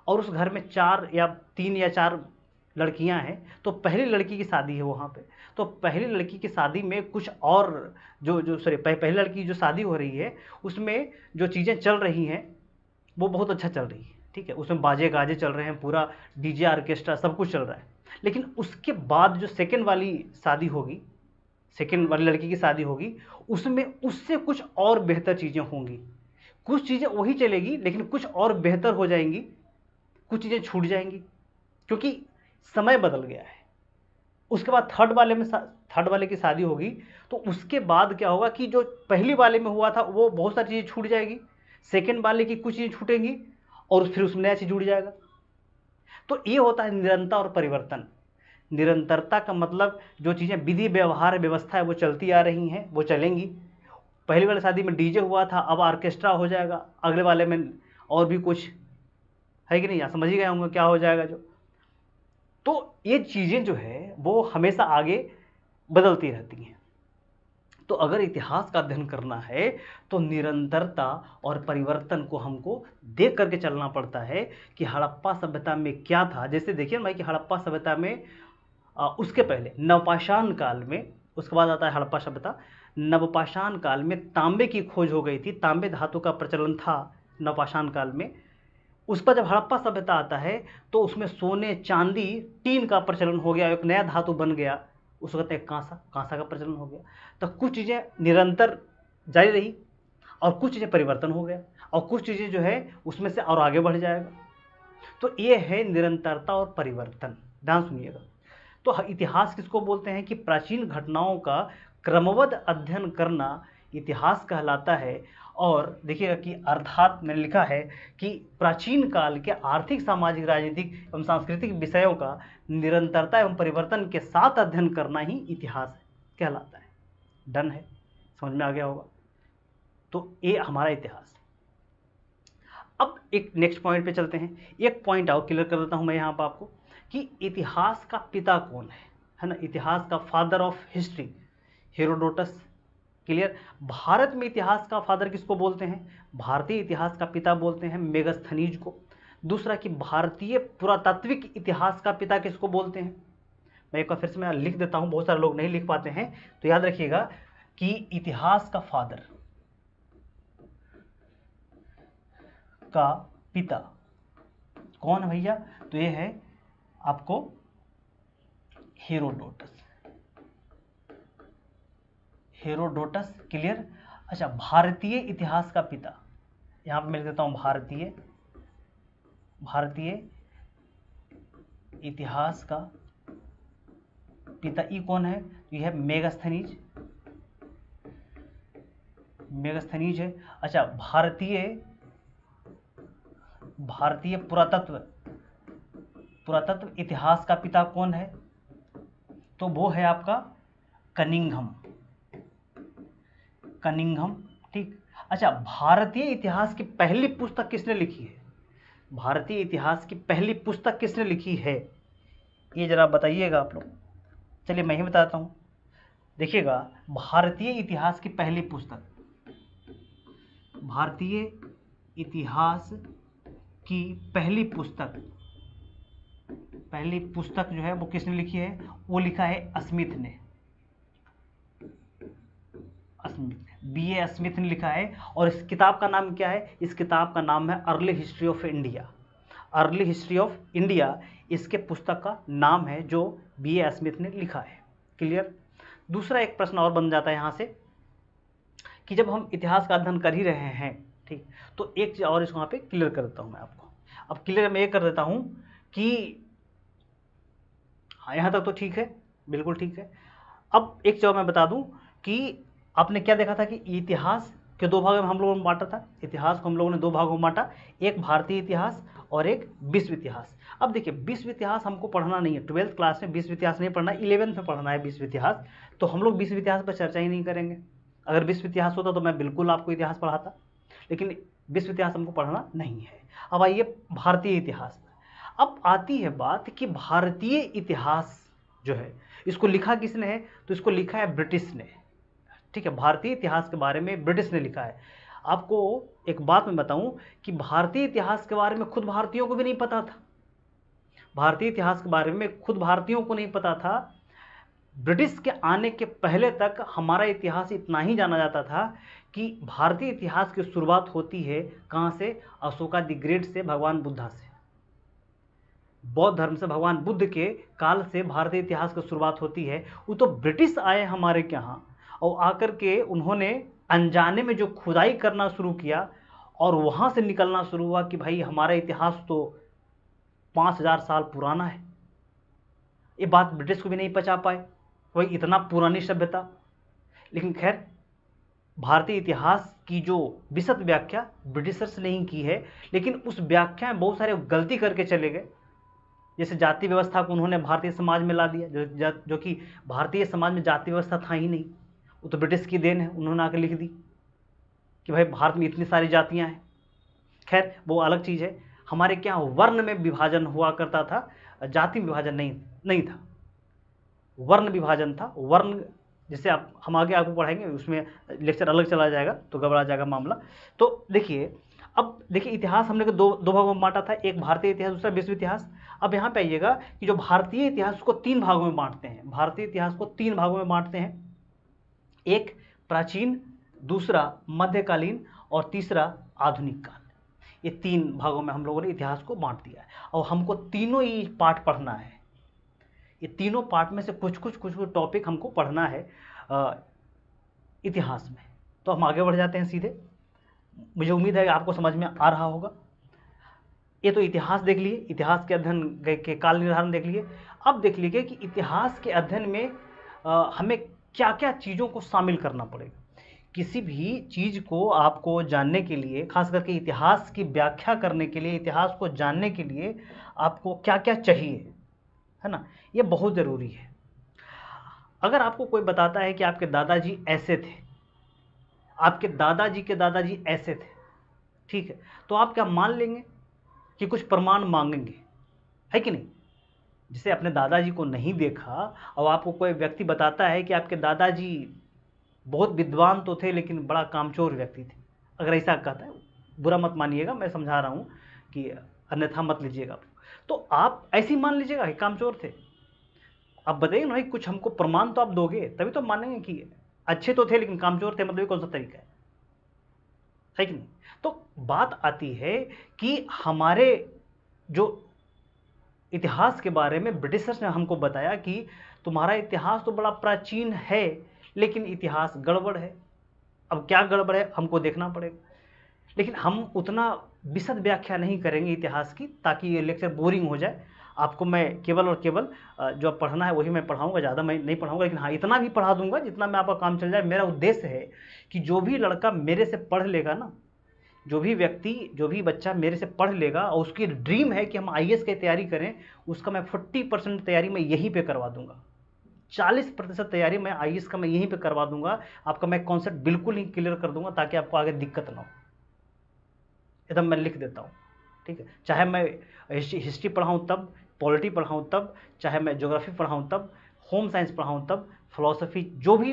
और उस घर में 4 या 3 या 4 लड़कियां हैं, तो पहली लड़की की शादी है वहाँ पे, तो पहली लड़की की शादी में कुछ और पहली लड़की की जो शादी हो रही है उसमें जो चीज़ें चल रही हैं वो बहुत अच्छा चल रही है। ठीक है, उसमें बाजे गाजे चल रहे हैं, पूरा डीजे ऑर्केस्ट्रा सब कुछ चल रहा है। लेकिन उसके बाद जो सेकंड वाली शादी होगी, सेकंड वाली लड़की की शादी होगी, उसमें उससे कुछ और बेहतर चीज़ें होंगी। कुछ चीज़ें वही चलेगी लेकिन कुछ और बेहतर हो जाएंगी, कुछ चीज़ें छूट जाएंगी, क्योंकि समय बदल गया है। उसके बाद थर्ड वाले की शादी होगी, तो उसके बाद क्या होगा कि जो पहली वाले में हुआ था वो बहुत सारी चीज़ें छूट जाएगी, सेकंड वाले की कुछ चीज़ें छूटेंगी, और फिर उसमें नया चीज़ जुड़ जाएगा। तो ये होता है निरंतर और परिवर्तन। निरंतरता का मतलब जो चीज़ें विधि व्यवहार व्यवस्था है वो चलती आ रही हैं, वो चलेंगी। पहली वाली शादी में डीजे हुआ था, अब ऑर्केस्ट्रा हो जाएगा, अगले वाले में और भी कुछ है कि नहीं, आप समझ ही गए होंगे क्या हो जाएगा जो। तो ये चीज़ें जो है वो हमेशा आगे बदलती रहती हैं। तो अगर इतिहास का अध्ययन करना है तो निरंतरता और परिवर्तन को हमको देख करके चलना पड़ता है कि हड़प्पा सभ्यता में क्या था। जैसे देखिए ना भाई कि हड़प्पा सभ्यता में उसके पहले नवपाषाण काल में, उसके बाद आता है हड़प्पा सभ्यता। नवपाषाण काल में तांबे की खोज हो गई थी, तांबे धातु का प्रचलन था नवपाषाण काल में। उस पर जब हड़प्पा सभ्यता आता है तो उसमें सोने, चांदी, टीन का प्रचलन हो गया, एक नया धातु बन गया, उसको कहते हैं कांसा, कांसा का प्रचलन हो गया। तो कुछ चीज़ें निरंतर जारी रही और कुछ चीज़ें परिवर्तन हो गया और कुछ चीज़ें जो है उसमें से और आगे बढ़ जाएगा। तो ये है निरंतरता और परिवर्तन, ध्यान सुनिएगा। तो इतिहास किसको बोलते हैं कि प्राचीन घटनाओं का क्रमबद्ध अध्ययन करना इतिहास कहलाता है। और देखिएगा कि अर्थात मैंने लिखा है कि प्राचीन काल के आर्थिक, सामाजिक, राजनीतिक एवं सांस्कृतिक विषयों का निरंतरता एवं परिवर्तन के साथ अध्ययन करना ही इतिहास कहलाता है। डन है, समझ में आ गया होगा। तो ये हमारा इतिहास। अब एक नेक्स्ट पॉइंट पे चलते हैं। एक पॉइंट और क्लियर कर देता हूं मैं यहाँ पर आपको कि इतिहास का पिता कौन है ना। इतिहास का father of history Herodotus. Clear. Bharat में इतिहास का फादर किसको बोलते हैं, भारतीय इतिहास का पिता बोलते हैं मेगस्थनीज को। दूसरा कि भारतीय पुरातात्विक इतिहास का पिता किसको बोलते हैं। मैं एक बार फिर से मैं लिख देता हूं, बहुत सारे लोग नहीं लिख पाते हैं, तो याद रखिएगा कि इतिहास का फादर का पिता कौन है भैया, तो ये है आपको हेरोडोटस। हेरोडोटस। क्लियर। अच्छा, भारतीय इतिहास का पिता, यहां पे मैं लिख देता हूं भारतीय इतिहास का पिता ई कौन है, तो यह है मेगस्थनीज है। अच्छा, भारतीय पुरातत्व इतिहास का पिता कौन है, तो वो है आपका कनिंघम। ठीक। अच्छा, भारतीय इतिहास की पहली पुस्तक किसने लिखी है, भारतीय इतिहास की पहली पुस्तक किसने लिखी है, ये जरा बताइएगा आप लोग। चलिए मैं ही बताता हूं। देखिएगा, भारतीय इतिहास की पहली पुस्तक, भारतीय इतिहास की पहली पुस्तक जो है वो किसने लिखी है, वो लिखा है स्मिथ ने। B.A. स्मिथ ने लिखा है। और इस किताब का नाम क्या है, इस किताब का नाम है early history of India. Early history of India इसके पुस्तक का नाम है जो B.A. स्मिथ ने लिखा है। क्लियर। दूसरा एक प्रश्न और बन जाता है यहाँ से कि जब हम इतिहास का अध्ययन कर ही रहे हैं, ठीक, तो एक चीज़ और इसको यहाँ पे क्लियर कर देता हूँ मैं आपको। अब क्लियर मैं ये कर देता हूँ कि हाँ, यहाँ तक तो ठीक है, बिल्कुल ठीक है। अब एक चीज़ मैं बता दूँ कि आपने क्या देखा था कि इतिहास के दो भागों में हम लोगों ने बांटा था। इतिहास को हम लोगों ने दो भागों में बांटा, एक भारतीय इतिहास और एक विश्व इतिहास। अब देखिए, विश्व इतिहास हमको पढ़ना नहीं है, 12th क्लास में विश्व इतिहास नहीं पढ़ना, 11th में पढ़ना है विश्व इतिहास। तो हम लोग विश्व इतिहास पर चर्चा ही नहीं करेंगे। अगर विश्व इतिहास होता तो मैं बिल्कुल आपको इतिहास पढ़ाता, लेकिन विश्व इतिहास हमको पढ़ना नहीं है। अब आइए भारतीय इतिहास। अब आती है बात कि भारतीय इतिहास जो है इसको लिखा किसने है, तो इसको लिखा है ब्रिटिश ने। ठीक है, भारतीय इतिहास के बारे में ब्रिटिश ने लिखा है। आपको एक बात मैं बताऊं कि भारतीय इतिहास के बारे में खुद भारतीयों को भी नहीं पता था। भारतीय इतिहास के बारे में खुद भारतीयों को नहीं पता था। ब्रिटिश के आने के पहले तक हमारा इतिहास इतना ही जाना जाता था कि भारतीय इतिहास की शुरुआत होती है कहाँ से, अशोका द ग्रेट से, भगवान बुद्धा से, बौद्ध धर्म से, भगवान बुद्ध के काल से भारतीय इतिहास की शुरुआत होती है। वो तो ब्रिटिश आए हमारे के यहाँ और आकर के उन्होंने अनजाने में जो खुदाई करना शुरू किया और वहाँ से निकलना शुरू हुआ कि भाई हमारा इतिहास तो 5000 साल पुराना है। ये बात ब्रिटिश को भी नहीं पचा पाए, वही इतना पुरानी सभ्यता। लेकिन खैर, भारतीय इतिहास की जो विशद व्याख्या ब्रिटिशर्स ने ही की है, लेकिन उस व्याख्या में बहुत सारे गलती करके चले गए। जैसे जाति व्यवस्था को उन्होंने भारतीय समाज में ला दिया, जो कि भारतीय समाज में जाति व्यवस्था था ही नहीं, वो तो ब्रिटिश की देन है। उन्होंने आकर लिख दी कि भाई भारत में इतनी सारी जातियां हैं। खैर वो अलग चीज़ है। हमारे क्या वर्ण में विभाजन हुआ करता था, जाति में विभाजन नहीं था, वर्ण विभाजन था। वर्ण जैसे आप हम आगे आपको पढ़ाएंगे, उसमें लेक्चर अलग चला जाएगा तो गड़बड़ा जाएगा मामला। तो देखिए, अब देखिए इतिहास हमने दो भागों में बांटा था, एक भारतीय इतिहास, दूसरा विश्व इतिहास। अब यहाँ पे आइएगा कि जो भारतीय इतिहास को 3 भागों में बांटते हैं, भारतीय इतिहास को 3 भागों में बांटते हैं, एक प्राचीन, दूसरा मध्यकालीन और तीसरा आधुनिक काल। ये 3 भागों में हम लोगों ने इतिहास को बांट दिया है और हमको तीनों ही पार्ट पढ़ना है। ये तीनों पार्ट में से कुछ कुछ टॉपिक हमको पढ़ना है इतिहास में। तो हम आगे बढ़ जाते हैं सीधे। मुझे उम्मीद है कि आपको समझ में आ रहा होगा। ये तो इतिहास देख लिए, इतिहास के अध्ययन के काल निर्धारण देख लिए। अब देख लीजिए कि इतिहास के अध्ययन में हमें क्या क्या चीज़ों को शामिल करना पड़ेगा। किसी भी चीज़ को आपको जानने के लिए, खास करके इतिहास की व्याख्या करने के लिए, इतिहास को जानने के लिए आपको क्या क्या चाहिए, है ना, ये बहुत ज़रूरी है। अगर आपको कोई बताता है कि आपके दादाजी ऐसे थे, आपके दादाजी के दादाजी ऐसे थे, ठीक है, तो आप क्या मान लेंगे कि कुछ प्रमाण मांगेंगे, है कि नहीं? जिसे अपने दादाजी को नहीं देखा और आपको कोई व्यक्ति बताता है कि आपके दादाजी बहुत विद्वान तो थे लेकिन बड़ा कामचोर व्यक्ति थे, अगर ऐसा कहता है, बुरा मत मानिएगा, मैं समझा रहा हूँ कि अन्यथा मत लीजिएगा, तो आप ऐसे ही मान लीजिएगा कि कामचोर थे? आप बताइए ना भाई, कुछ हमको प्रमाण तो आप दोगे तभी तो मानेंगे कि अच्छे तो थे लेकिन कामचोर थे, मतलब ये कौन सा तरीका है कि नहीं? तो बात आती है कि हमारे जो इतिहास के बारे में ब्रिटिशर्स ने हमको बताया कि तुम्हारा इतिहास तो बड़ा प्राचीन है लेकिन इतिहास गड़बड़ है। अब क्या गड़बड़ है हमको देखना पड़ेगा, लेकिन हम उतना विशद व्याख्या नहीं करेंगे इतिहास की ताकि ये लेक्चर बोरिंग हो जाए। आपको मैं केवल और केवल जो पढ़ना है वही मैं पढ़ाऊंगा, ज़्यादा मैं नहीं पढ़ाऊंगा, लेकिन हाँ इतना भी पढ़ा दूंगा जितना में आपका काम चल जाए। मेरा उद्देश्य है कि जो भी लड़का मेरे से पढ़ लेगा ना, जो भी व्यक्ति, जो भी बच्चा मेरे से पढ़ लेगा और उसकी ड्रीम है कि हम आईएएस की तैयारी करें, उसका मैं 40% तैयारी मैं यहीं पे करवा दूंगा, 40% तैयारी मैं आईएएस का मैं यहीं पे करवा दूंगा। आपका मैं कॉन्सेप्ट बिल्कुल ही क्लियर कर दूंगा ताकि आपको आगे दिक्कत ना हो। एकदम मैं लिख देता हूँ, ठीक है, चाहे मैं हिस्ट्री पढ़ाऊँ तब, पॉलिटी पढ़ाऊँ तब, चाहे मैं ज्योग्राफी पढ़ाऊँ तब, होम साइंस पढ़ाऊँ तब, फिलोसफी, जो भी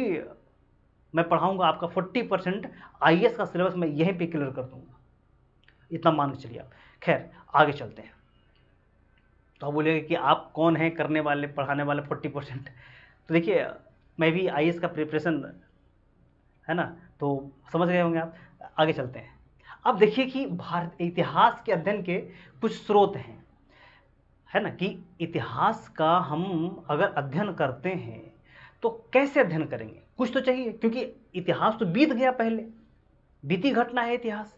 मैं पढ़ाऊँगा आपका 40% आईएएस का सिलेबस मैं यहीं पे क्लियर कर दूँगा, इतना मान के चलिए आप। खैर आगे चलते हैं। तो आप बोलिएगा कि आप कौन हैं करने वाले, पढ़ाने वाले 40%? तो देखिए, मैं भी आईएएस का प्रिपरेशन, है ना, तो समझ गए होंगे आप। आगे चलते हैं। अब देखिए कि भारत इतिहास के अध्ययन के कुछ स्रोत हैं, है ना, कि इतिहास का हम अगर अध्ययन करते हैं तो कैसे अध्ययन करेंगे, कुछ तो चाहिए, क्योंकि इतिहास तो बीत गया, पहले बीती घटना है इतिहास।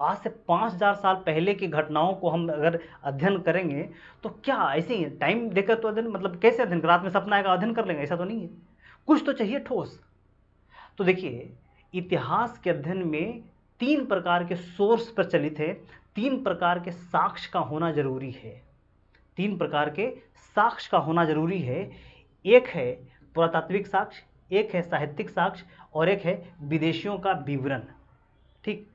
आज से 5000 साल पहले की घटनाओं को हम अगर अध्ययन करेंगे तो क्या ऐसे ही टाइम देकर तो अध्ययन, मतलब कैसे अध्ययन, रात में सपना आएगा अध्ययन कर लेंगे, ऐसा तो नहीं है, कुछ तो चाहिए ठोस। तो देखिए, इतिहास के अध्ययन में 3 प्रकार के सोर्स प्रचलित है, 3 प्रकार के साक्ष्य का होना जरूरी है, 3 प्रकार के साक्ष्य का होना जरूरी है। एक है पुरातात्विक साक्ष्य, एक है साहित्यिक साक्ष्य और एक है विदेशियों का विवरण। ठीक,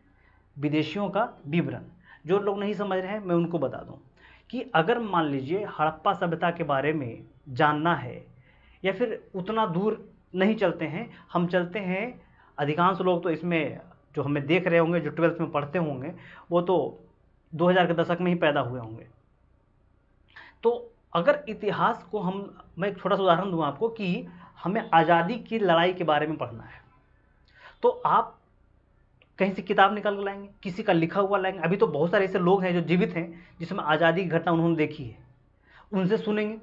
विदेशियों का विवरण। जो लोग नहीं समझ रहे हैं मैं उनको बता दूं कि अगर मान लीजिए हड़प्पा सभ्यता के बारे में जानना है, या फिर उतना दूर नहीं चलते हैं, हम चलते हैं, अधिकांश लोग तो इसमें जो हमें देख रहे होंगे, जो 12th में पढ़ते होंगे, वो तो 2000 के दशक में ही पैदा हुए होंगे। तो अगर इतिहास को मैं एक छोटा सा उदाहरण दूं आपको कि हमें आज़ादी की लड़ाई के बारे में पढ़ना है, तो आप कहीं से किताब निकाल कर लाएंगे, किसी का लिखा हुआ लाएंगे। अभी तो बहुत सारे ऐसे लोग हैं जो जीवित हैं जिसमें आज़ादी की घटना उन्होंने देखी है, उनसे सुनेंगे,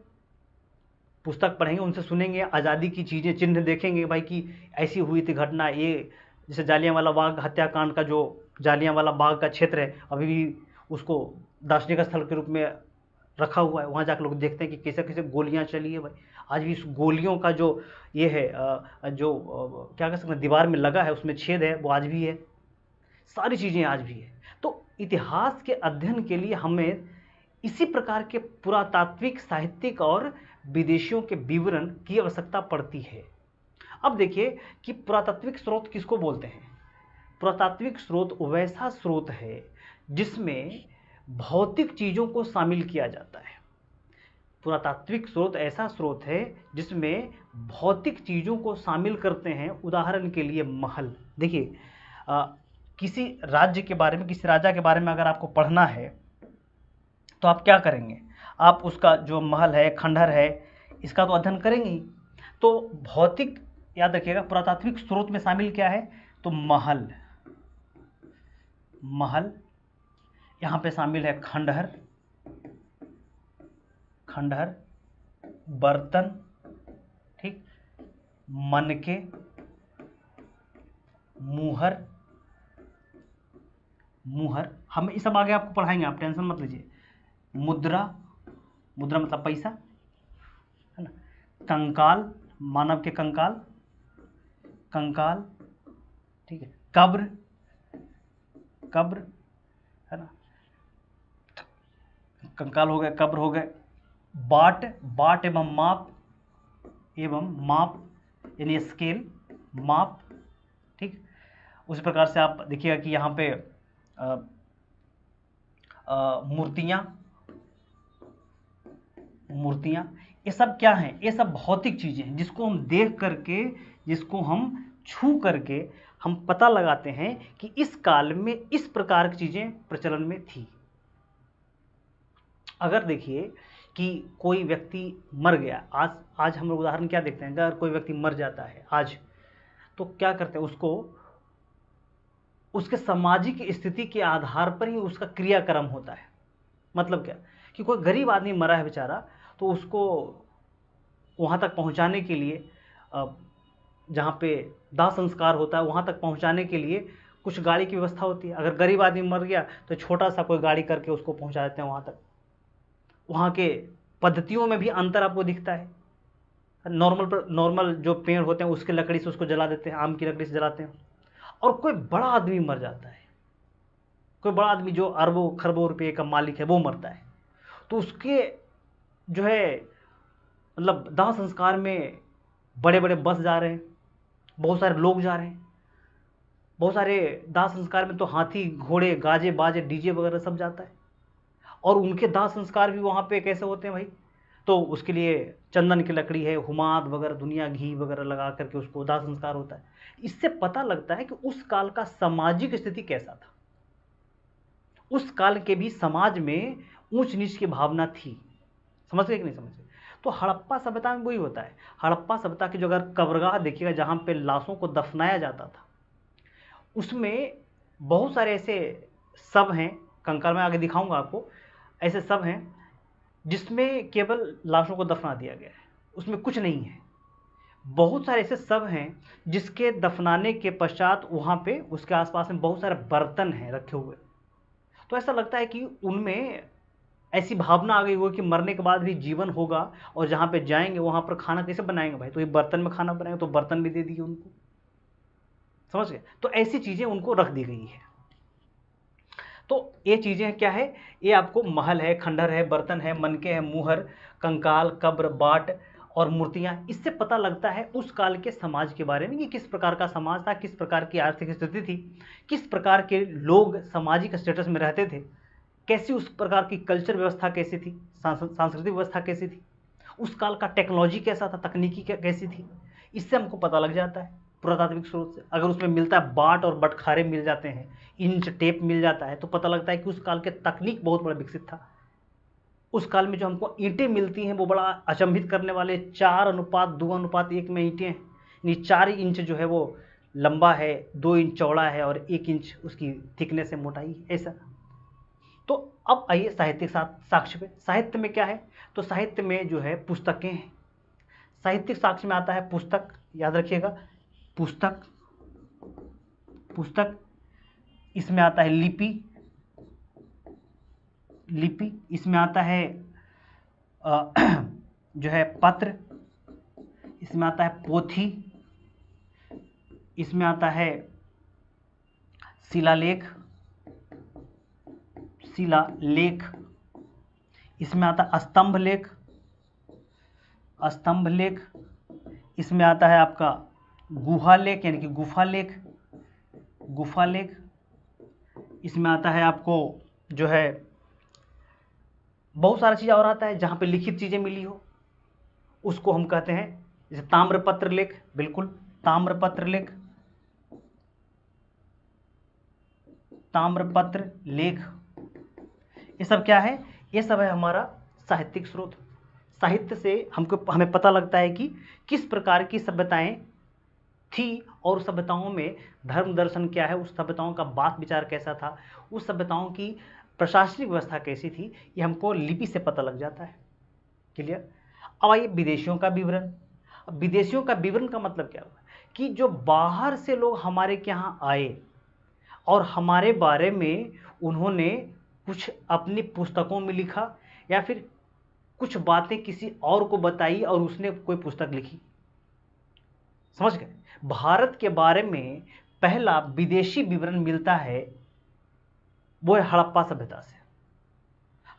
पुस्तक पढ़ेंगे, उनसे सुनेंगे, आज़ादी की चीज़ें, चिन्ह देखेंगे भाई कि ऐसी हुई थी घटना। ये जैसे जालियांवाला बाग हत्याकांड का, जो जालियांवाला बाग का क्षेत्र है अभी भी उसको दार्शनिक स्थल के रूप में रखा हुआ है, वहाँ जाकर लोग देखते हैं कि कैसे कैसे गोलियाँ चली है भाई। आज भी इस गोलियों का जो ये है क्या कह सकते हैं, दीवार में लगा है, उसमें छेद है, वो आज भी है, सारी चीज़ें आज भी है। तो इतिहास के अध्ययन के लिए हमें इसी प्रकार के पुरातात्विक, साहित्यिक और विदेशियों के विवरण की आवश्यकता पड़ती है। अब देखिए कि पुरातात्विक स्रोत किसको बोलते हैं। पुरातात्विक स्रोत वैसा स्रोत है जिसमें भौतिक चीज़ों को शामिल किया जाता है। पुरातात्विक स्रोत ऐसा स्रोत है जिसमें भौतिक चीज़ों को शामिल करते हैं। उदाहरण के लिए महल। देखिए, किसी राज्य के बारे में, किसी राजा के बारे में अगर आपको पढ़ना है तो आप क्या करेंगे? आप उसका जो महल है, खंडहर है, इसका तो अध्ययन करेंगे ही। तो भौतिक, याद रखिएगा, पुरातात्विक स्रोत में शामिल क्या है? तो महल, महल यहाँ पे शामिल है खंडहर, खंडहर, बर्तन, ठीक, मनके, मुहर, मुहर, हम ये सब आगे आपको पढ़ाएंगे, आप टेंशन मत लीजिए। मुद्रा, मुद्रा मतलब पैसा, है ना। कंकाल, मानव के कंकाल, कंकाल, ठीक है। कब्र, कब्र, है ना, कंकाल हो गए, कब्र हो गए। बाट, बाट एवं माप, एवं माप यानी स्केल, माप, ठीक। उसी प्रकार से आप देखिएगा कि यहाँ पे मूर्तियाँ, मूर्तियाँ, ये सब क्या हैं? ये सब भौतिक चीज़ें हैं जिसको हम देख करके, जिसको हम छू करके हम पता लगाते हैं कि इस काल में इस प्रकार की चीज़ें प्रचलन में थी। अगर देखिए कि कोई व्यक्ति मर गया, आज हम लोग उदाहरण क्या देखते हैं, अगर कोई व्यक्ति मर जाता है आज, तो क्या करते हैं? उसको उसके सामाजिक स्थिति के आधार पर ही उसका क्रियाक्रम होता है। मतलब क्या कि कोई गरीब आदमी मरा है बेचारा, तो उसको वहाँ तक पहुँचाने के लिए, जहाँ पे दाह संस्कार होता है वहाँ तक पहुँचाने के लिए कुछ गाड़ी की व्यवस्था होती है। अगर गरीब आदमी मर गया तो छोटा सा कोई गाड़ी करके उसको पहुँचा देते हैं वहाँ तक। वहाँ के पद्धतियों में भी अंतर आपको दिखता है। नॉर्मल जो पेड़ होते हैं उसके लकड़ी से उसको जला देते हैं, आम की लकड़ी से जलाते हैं। और कोई बड़ा आदमी मर जाता है, कोई बड़ा आदमी जो अरबों खरबों रुपये का मालिक है वो मरता है, तो उसके जो है मतलब दाह संस्कार में बड़े बड़े बस जा रहे हैं, बहुत सारे लोग जा रहे हैं। बहुत सारे दाह संस्कार में तो हाथी, घोड़े, गाजे बाजे, डीजे वगैरह सब जाता है। और उनके दाह संस्कार भी वहाँ पे कैसे होते हैं भाई? तो उसके लिए चंदन की लकड़ी है, हुमाद वगैरह, दुनिया घी वगैरह लगा करके उसको दाह संस्कार होता है। इससे पता लगता है कि उस काल का सामाजिक स्थिति कैसा था। उस काल के भी समाज में ऊंच नीच की भावना थी। समझ गए कि नहीं समझ गए? तो हड़प्पा सभ्यता में वही होता है। हड़प्पा सभ्यता की जो अगर कब्रगाह देखिएगा जहाँ पे लाशों को दफनाया जाता था, उसमें बहुत सारे ऐसे शव हैं, कंकाल में आगे दिखाऊंगा आपको, ऐसे शव हैं जिसमें केवल लाशों को दफना दिया गया है, उसमें कुछ नहीं है। बहुत सारे ऐसे शव हैं जिसके दफनाने के पश्चात वहाँ पे उसके आसपास में बहुत सारे बर्तन हैं रखे हुए। तो ऐसा लगता है कि उनमें ऐसी भावना आ गई हो कि मरने के बाद भी जीवन होगा, और जहाँ पे जाएंगे वहाँ पर खाना कैसे बनाएंगे भाई? तो ये बर्तन में खाना बनाएंगे, तो बर्तन भी दे दिए उनको। समझ गए? तो ऐसी चीज़ें उनको रख दी गई है। तो ये चीज़ें क्या है? ये आपको महल है, खंडहर है, बर्तन है, मनके हैं, मुहर, कंकाल, कब्र, बाट और मूर्तियाँ। इससे पता लगता है उस काल के समाज के बारे में कि किस प्रकार का समाज था, किस प्रकार की आर्थिक स्थिति थी, किस प्रकार के लोग सामाजिक स्टेटस में रहते थे, कैसी उस प्रकार की कल्चर व्यवस्था कैसी थी, सांस्कृतिक व्यवस्था कैसी थी, उस काल का टेक्नोलॉजी कैसा था, तकनीकी कैसी थी। इससे हमको पता लग जाता है पुरातात्विक स्रोत से। अगर उसमें मिलता है बाट और बटखारे मिल जाते हैं, इंच टेप मिल जाता है, तो पता लगता है कि उस काल के तकनीक बहुत बड़ा विकसित था। उस काल में जो हमको ईंटें मिलती हैं वो बड़ा अचंभित करने वाले 4:2:1 में ईंटें हैं। यानी 4 इंच जो है वो लंबा है, 2 इंच चौड़ा है और 1 इंच उसकी थिकनेस है, मोटाई, ऐसा। तो अब आइए साहित्यिक साक्ष्य पे। साहित्य में क्या है? तो साहित्य में जो है पुस्तकें हैं। साहित्यिक साक्ष्य में आता है पुस्तक, याद रखिएगा, पुस्तक, पुस्तक। इसमें आता है लिपि, लिपि। इसमें आता है जो है पत्र। इसमें आता है पोथी। इसमें आता है शिलालेख, शिलालेख। इसमें आता है स्तंभ लेख, स्तंभ लेख। इसमें आता है आपका गुहा लेख यानी कि गुफा लेख, गुफा लेख। इसमें आता है आपको जो है बहुत सारा चीज़ और आता है जहाँ पे लिखित चीज़ें मिली हो, उसको हम कहते हैं जैसे ताम्रपत्र लेख, बिल्कुल ताम्रपत्र लेख, ताम्रपत्र लेख, ये सब क्या है? ये सब है हमारा साहित्यिक स्रोत। साहित्य से हमें पता लगता है कि किस प्रकार की सभ्यताएं थी और सभ्यताओं में धर्म दर्शन क्या है, उस सभ्यताओं का बात विचार कैसा था, उस सभ्यताओं की प्रशासनिक व्यवस्था कैसी थी, ये हमको लिपि से पता लग जाता है। क्लियर? अब आइए विदेशियों का विवरण। विदेशियों का विवरण का मतलब क्या हुआ कि जो बाहर से लोग हमारे के यहाँ आए और हमारे बारे में उन्होंने कुछ अपनी पुस्तकों में लिखा या फिर कुछ बातें किसी और को बताई और उसने कोई पुस्तक लिखी। समझ गए? भारत के बारे में पहला विदेशी विवरण मिलता है वो है हड़प्पा सभ्यता से।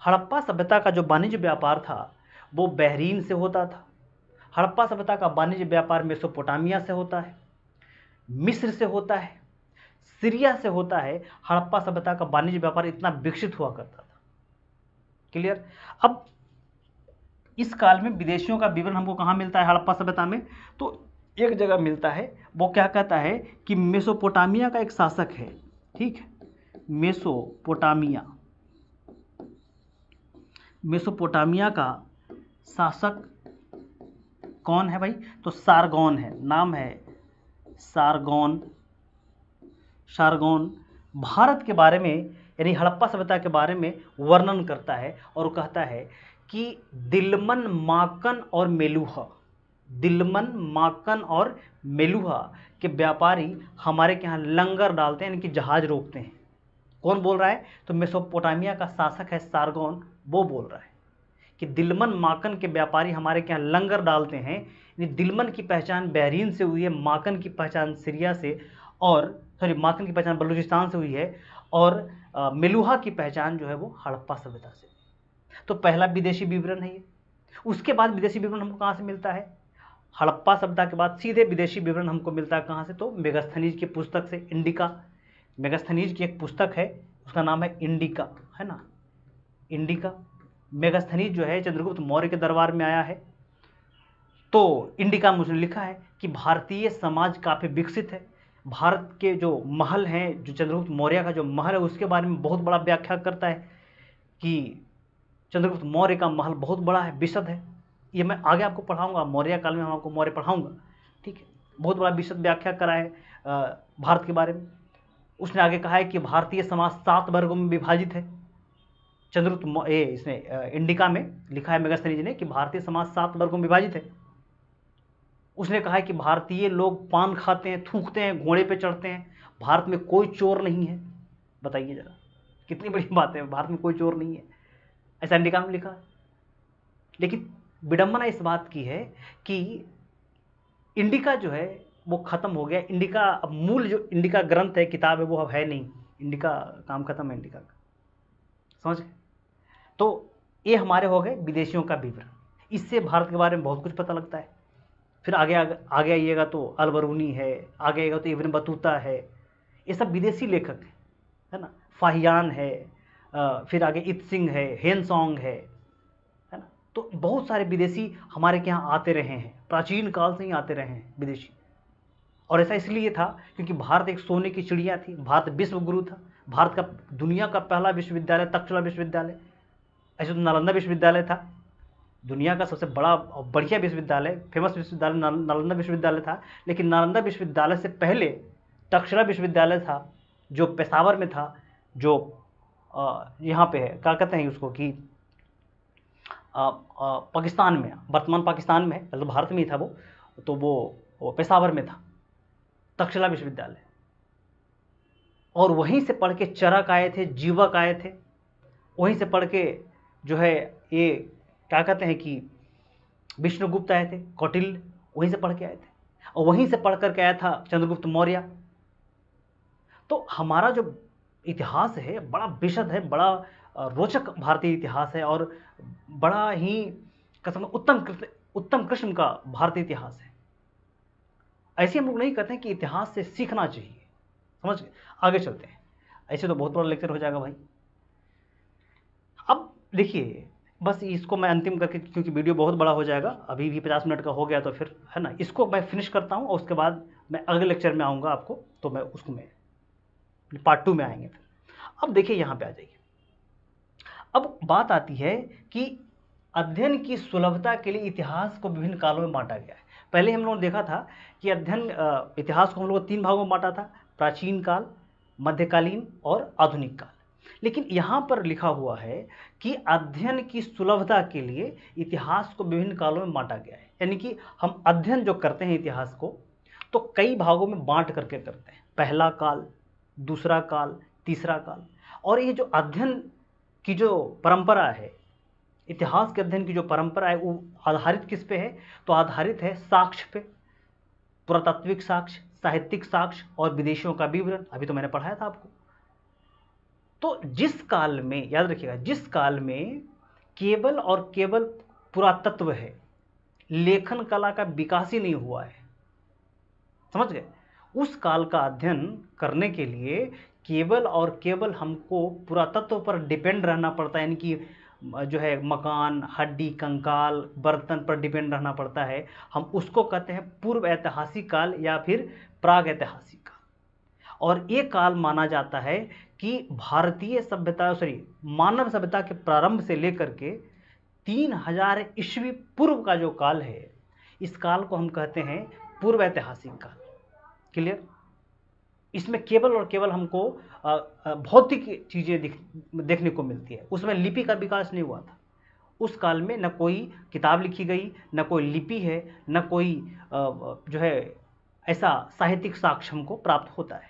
हड़प्पा सभ्यता का जो वाणिज्य व्यापार था वो बहरीन से होता था। हड़प्पा सभ्यता का वाणिज्य व्यापार मेसोपोटामिया से होता है, मिस्र से होता है, सीरिया से होता है। हड़प्पा सभ्यता का वाणिज्य व्यापार इतना विकसित हुआ करता था। क्लियर? अब इस काल में विदेशियों का विवरण हमको कहाँ मिलता है हड़प्पा सभ्यता में? तो एक जगह मिलता है, वो क्या कहता है कि मेसोपोटामिया का एक शासक है, ठीक है, मेसोपोटामिया, मेसोपोटामिया का शासक कौन है भाई? तो सारगोन है, नाम है सारगोन। सारगोन भारत के बारे में यानी हड़प्पा सभ्यता के बारे में वर्णन करता है और कहता है कि दिलमन, माकन और मेलुहा, दिलमन, माकन और मेलुहा के व्यापारी हमारे के यहाँ लंगर डालते हैं, यानी कि जहाज रोकते हैं। कौन बोल रहा है? तो मेसोपोटामिया का शासक है सारगोन, वो बोल रहा है कि दिलमन माकन के व्यापारी हमारे के यहाँ लंगर डालते हैं। यानी दिलमन की पहचान बहरीन से हुई है, माकन की पहचान सीरिया से, और माकन की पहचान बलूचिस्तान से हुई है, और मेलुहा की पहचान जो है वो हड़प्पा सभ्यता से। तो पहला विदेशी विवरण है ये। उसके बाद विदेशी विवरण हमको कहाँ से मिलता है? हड़प्पा सभ्यता के बाद सीधे विदेशी विवरण हमको मिलता है कहाँ से? तो मेगास्थनीज की पुस्तक से, इंडिका। मेगास्थनीज की एक पुस्तक है, उसका नाम है इंडिका, है ना, इंडिका। मेगास्थनीज जो है चंद्रगुप्त मौर्य के दरबार में आया है, तो इंडिका में उसने लिखा है कि भारतीय समाज काफ़ी विकसित है। भारत के जो महल हैं, जो चंद्रगुप्त मौर्य का जो महल है उसके बारे में बहुत बड़ा व्याख्या करता है कि चंद्रगुप्त मौर्य का महल बहुत बड़ा है, विशद है। ये मैं आगे आपको पढ़ाऊंगा, मौर्य काल में हम आपको मौर्य पढ़ाऊंगा, ठीक है। बहुत बड़ा विशद व्याख्या करा है भारत के बारे में। उसने आगे कहा है कि भारतीय समाज 7 वर्गों में विभाजित है। चंद्रगुप्त इसने इंडिका में लिखा है मेगास्थनीज ने कि भारतीय समाज 7 वर्गों में विभाजित है। उसने कहा है कि भारतीय लोग पान खाते हैं, थूकते हैं, घोड़े पे चढ़ते हैं, भारत में कोई चोर नहीं है। बताइए जरा, कितनी बड़ी बात है, भारत में कोई चोर नहीं है, ऐसा इंडिका में लिखा है। लेकिन विडंबना इस बात की है कि इंडिका जो है वो खत्म हो गया। इंडिका अब मूल जो इंडिका ग्रंथ है, किताब है, वो अब है नहीं। इंडिका काम खत्म है इंडिका का, समझ गए? तो ये हमारे हो गए विदेशियों का विवरण। इससे भारत के बारे में बहुत कुछ पता लगता है। फिर आगे आगे आइएगा तो अलबरूनी है, आगे आइएगा तो इब्न बतूता है, ये सब विदेशी लेखक है ना, फाहियान है, फिर आगे इत्सिंग है, हेनसोंग है ना। तो बहुत सारे विदेशी हमारे के यहाँ आते रहे हैं, प्राचीन काल से ही आते रहे हैं विदेशी। और ऐसा इसलिए था क्योंकि भारत एक सोने की चिड़िया थी, भारत विश्व गुरु था। भारत का दुनिया का पहला विश्वविद्यालय तक्षशिला विश्वविद्यालय, ऐसे तो नालंदा विश्वविद्यालय था, दुनिया का सबसे बड़ा और बढ़िया विश्वविद्यालय, फेमस विश्वविद्यालय नालंदा विश्वविद्यालय था। लेकिन नालंदा विश्वविद्यालय से पहले तक्षशिला विश्वविद्यालय था, जो पेशावर में था, जो यहाँ पे है, क्या कहते हैं उसको कि पाकिस्तान में, वर्तमान पाकिस्तान में है, मतलब भारत में ही था वो, तो वो पेशावर में था तक्षशिला विश्वविद्यालय। और वहीं से पढ़ के चरक आए थे, जीवक आए थे, वहीं से पढ़ के जो है ये क्या कहते हैं कि विष्णुगुप्त आए थे, कौटिल्य वहीं से पढ़ के आए थे, और वहीं से पढ़ कर के आया था चंद्रगुप्त मौर्य। तो हमारा जो इतिहास है बड़ा विशद है, बड़ा रोचक भारतीय इतिहास है, और बड़ा ही कसम उत्तम किस्म का भारतीय इतिहास है। ऐसे हम लोग नहीं कहते हैं कि इतिहास से सीखना चाहिए, समझ गए? आगे चलते हैं। ऐसे तो बहुत बड़ा लेक्चर हो जाएगा भाई। अब देखिए, बस इसको मैं अंतिम करके, क्योंकि वीडियो बहुत बड़ा हो जाएगा, अभी भी 50 मिनट का हो गया, तो फिर है ना, इसको मैं फिनिश करता हूँ और उसके बाद मैं अगले लेक्चर में आऊँगा आपको, तो मैं उसको मैं पार्ट 2 में आएंगे फिर। अब देखिए यहाँ पे आ जाइए। अब बात आती है कि अध्ययन की सुलभता के लिए इतिहास को विभिन्न कालों में बांटा गया है। पहले हम लोगों ने देखा था कि इतिहास को हम लोग 3 भागों में बांटा था, प्राचीन काल, मध्यकालीन और आधुनिक काल। लेकिन यहाँ पर लिखा हुआ है कि अध्ययन की सुलभता के लिए इतिहास को विभिन्न कालों में बांटा गया है। यानी कि हम अध्ययन जो करते हैं इतिहास को, तो कई भागों में बांट करके करते हैं, पहला काल, दूसरा काल, तीसरा काल। और ये जो अध्ययन की जो परंपरा है, इतिहास के अध्ययन की जो परंपरा है, वो आधारित किस पे है? तो आधारित है साक्ष्य पे, पुरातात्विक साक्ष्य, साहित्यिक साक्ष्य और विदेशियों का विवरण। अभी तो मैंने पढ़ाया था आपको। तो जिस काल में, याद रखिएगा, जिस काल में केवल और केवल पुरातत्व है, लेखन कला का विकास ही नहीं हुआ है, समझ गए, उस काल का अध्ययन करने के लिए केवल और केवल हमको पुरातत्व पर डिपेंड रहना पड़ता है। यानी कि जो है मकान, हड्डी, कंकाल, बर्तन पर डिपेंड रहना पड़ता है। हम उसको कहते हैं पूर्व ऐतिहासिक काल या फिर प्राग ऐतिहासिक काल। और ये काल माना जाता है कि भारतीय सभ्यता, मानव सभ्यता के प्रारंभ से लेकर के 3000 ईस्वी पूर्व का जो काल है, इस काल को हम कहते हैं पूर्व ऐतिहासिक काल। क्लियर? इसमें केवल और केवल हमको भौतिक चीजें देखने को मिलती है। उसमें लिपि का विकास नहीं हुआ था। उस काल में न कोई किताब लिखी गई, न कोई लिपि है, न कोई जो है ऐसा साहित्यिक साक्ष्य हमको प्राप्त होता है।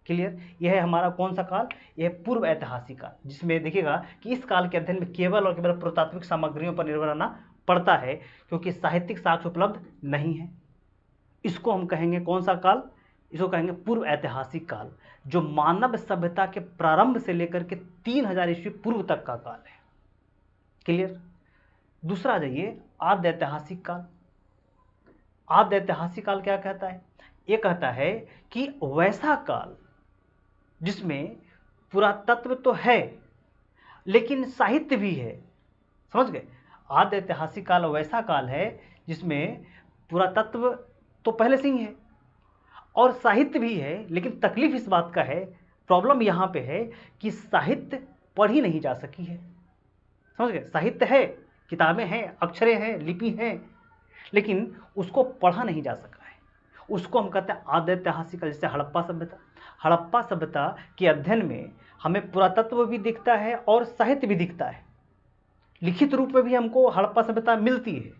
क्लियर? यह है हमारा कौन सा काल? यह पूर्व ऐतिहासिक काल, जिसमें देखिएगा कि इस काल के अध्ययन में केवल और केवल पुरातात्विक सामग्रियों पर निर्भर रहना पड़ता है, क्योंकि साहित्यिक साक्ष्य उपलब्ध नहीं है। इसको हम कहेंगे कौन सा काल? इसको कहेंगे पूर्व ऐतिहासिक काल, जो मानव सभ्यता के प्रारंभ से लेकर के 3000 ईस्वी पूर्व तक का काल है। क्लियर? दूसरा आ जाइए, आद्य ऐतिहासिक काल। आद्य ऐतिहासिक काल क्या कहता है? ये कहता है कि वैसा काल जिसमें पुरातत्व तो है लेकिन साहित्य भी है। समझ गए? आद्य ऐतिहासिक काल वैसा काल है जिसमें पुरातत्व तो पहले से ही है और साहित्य भी है, लेकिन तकलीफ इस बात का है, प्रॉब्लम यहां पे है कि साहित्य पढ़ी नहीं जा सकी है। समझ गए? साहित्य है, किताबें हैं, अक्षरें हैं, लिपि हैं, लेकिन उसको पढ़ा नहीं जा सका है। उसको हम कहते हैं आद्य ऐतिहासिक काल। जैसे हड़प्पा सभ्यता, हड़प्पा सभ्यता के अध्ययन में हमें पुरातत्व भी दिखता है और साहित्य भी दिखता है। लिखित रूप में भी हमको हड़प्पा सभ्यता मिलती है,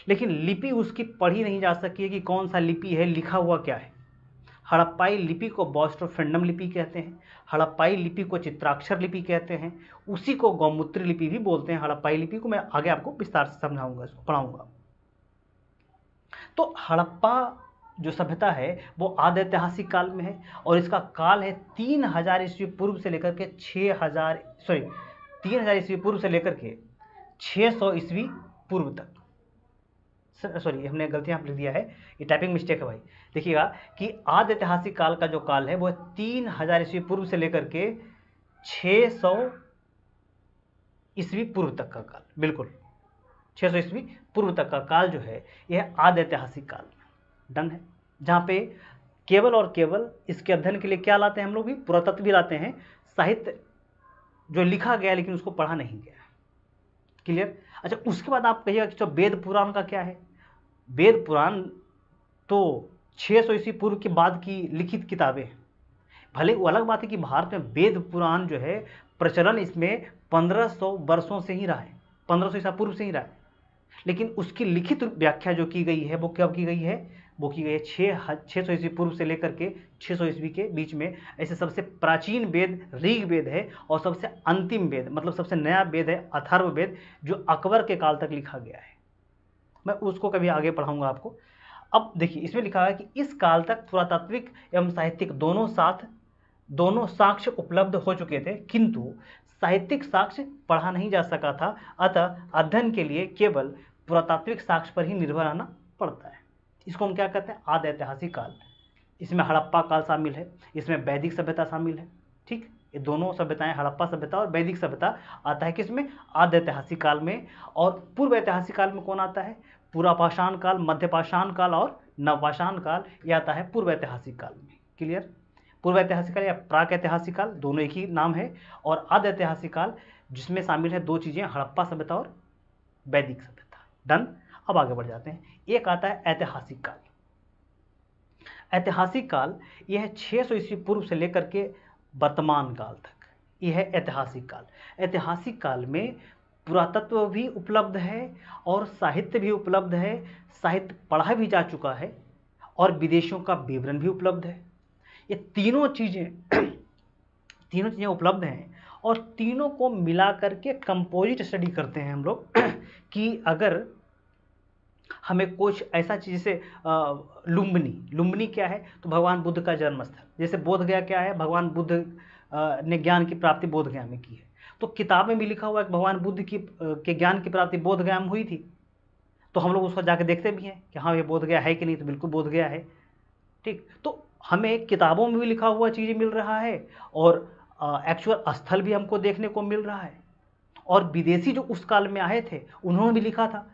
लेकिन लिपि उसकी पढ़ी नहीं जा सकी है कि कौन सा लिपि है, लिखा हुआ क्या है। हड़प्पाई लिपि को बौस्ट्रोफ्रेंडम लिपि कहते हैं, हड़प्पाई लिपि को चित्राक्षर लिपि कहते हैं, उसी को गौमूत्री लिपि भी बोलते हैं। हड़प्पाई लिपि को मैं आगे आपको विस्तार से समझाऊंगा, इसको पढ़ाऊंगा। तो हड़प्पा जो सभ्यता है वो आद्य ऐतिहासिक काल में है और इसका काल है 3000 ईस्वी पूर्व से लेकर के 3000 ईस्वी पूर्व से लेकर के 600 ईस्वी पूर्व तक। हमने गलती यहाँ पर लिख दिया है, ये टाइपिंग मिस्टेक है भाई। देखिएगा कि आद्य ऐतिहासिक काल का जो काल है वो 3000 ईस्वी पूर्व से लेकर के 600 ईस्वी पूर्व तक का काल, बिल्कुल 600 ईस्वी पूर्व तक का काल जो है यह आद्य ऐतिहासिक काल डन है, जहाँ पे केवल और केवल इसके अध्ययन के लिए क्या लाते हैं हम लोग भी? पुरातत्व भी लाते हैं, साहित्य जो लिखा गया लेकिन उसको पढ़ा नहीं गया। क्लियर? अच्छा, उसके बाद आप कहिएगा कि वेद पुराण का क्या है? वेद पुराण तो 600 ईस्वी पूर्व के बाद की लिखित किताबें हैं। भले वो अलग बात है कि भारत में वेद पुराण जो है प्रचलन इसमें 1500 वर्षों से ही रहा है, 1500 ईसा पूर्व से ही रहा है, लेकिन उसकी लिखित व्याख्या जो की गई है वो कब की गई है? वो की गई है 600 ईस्वी पूर्व से लेकर के 600 ईस्वी के बीच में। ऐसे सबसे प्राचीन वेद ऋग वेद है और सबसे अंतिम वेद, मतलब सबसे नया वेद है अथर्व वेद, जो अकबर के काल तक लिखा गया है। मैं उसको कभी आगे पढ़ाऊंगा आपको। अब देखिए, इसमें लिखा है कि इस काल तक पुरातात्विक एवं साहित्यिक दोनों साक्ष्य उपलब्ध हो चुके थे, किंतु साहित्यिक साक्ष्य पढ़ा नहीं जा सका था। अतः अध्ययन के लिए केवल पुरातात्विक साक्ष्य पर ही निर्भर रहना पड़ता है। इसको हम क्या कहते हैं? आद्य ऐतिहासिक काल। इसमें हड़प्पा काल शामिल है, इसमें वैदिक सभ्यता शामिल है, ठीक, ये दोनों सभ्यताएं, हड़प्पा सभ्यता और वैदिक सभ्यता आता है किसमें, आद्य ऐतिहासिक काल में। और पूर्व ऐतिहासिक काल में कौन आता है, पुरापाषाण काल, मध्यपाषाण काल और नवपाषाण काल, ये आता है पूर्व ऐतिहासिक काल में। क्लियर, पूर्व ऐतिहासिक काल या प्राक ऐतिहासिक काल, दोनों एक ही नाम है। और आद्य ऐतिहासिक काल जिसमें शामिल है दो चीजें, हड़प्पा सभ्यता और वैदिक सभ्यता। डन। अब आगे बढ़ जाते हैं। एक आता है ऐतिहासिक काल। ऐतिहासिक काल यह है 600 ईस्वी पूर्व से लेकर के वर्तमान काल तक, यह है ऐतिहासिक काल। ऐतिहासिक काल में पुरातत्व भी उपलब्ध है और साहित्य भी उपलब्ध है, साहित्य पढ़ा भी जा चुका है और विदेशों का विवरण भी उपलब्ध है। ये तीनों चीज़ें उपलब्ध हैं और तीनों को मिला करके कंपोजिट स्टडी करते हैं हम लोग कि अगर हमें कुछ ऐसा चीज, जैसे लुम्बिनी क्या है, तो भगवान बुद्ध का जन्म स्थल। जैसे बोध गया क्या है, भगवान बुद्ध ने ज्ञान की प्राप्ति बोध गया में की है। तो किताब में भी लिखा हुआ है कि भगवान बुद्ध के ज्ञान की प्राप्ति बोध गया में हुई थी, तो हम लोग उसको जाके देखते भी हैं कि हाँ ये बोध गया है कि नहीं, तो बिल्कुल बोध गया है। ठीक, तो हमें किताबों में भी लिखा हुआ चीज़ें मिल रहा है और एक्चुअल स्थल भी हमको देखने को मिल रहा है। और विदेशी जो उस काल में आए थे उन्होंने भी लिखा था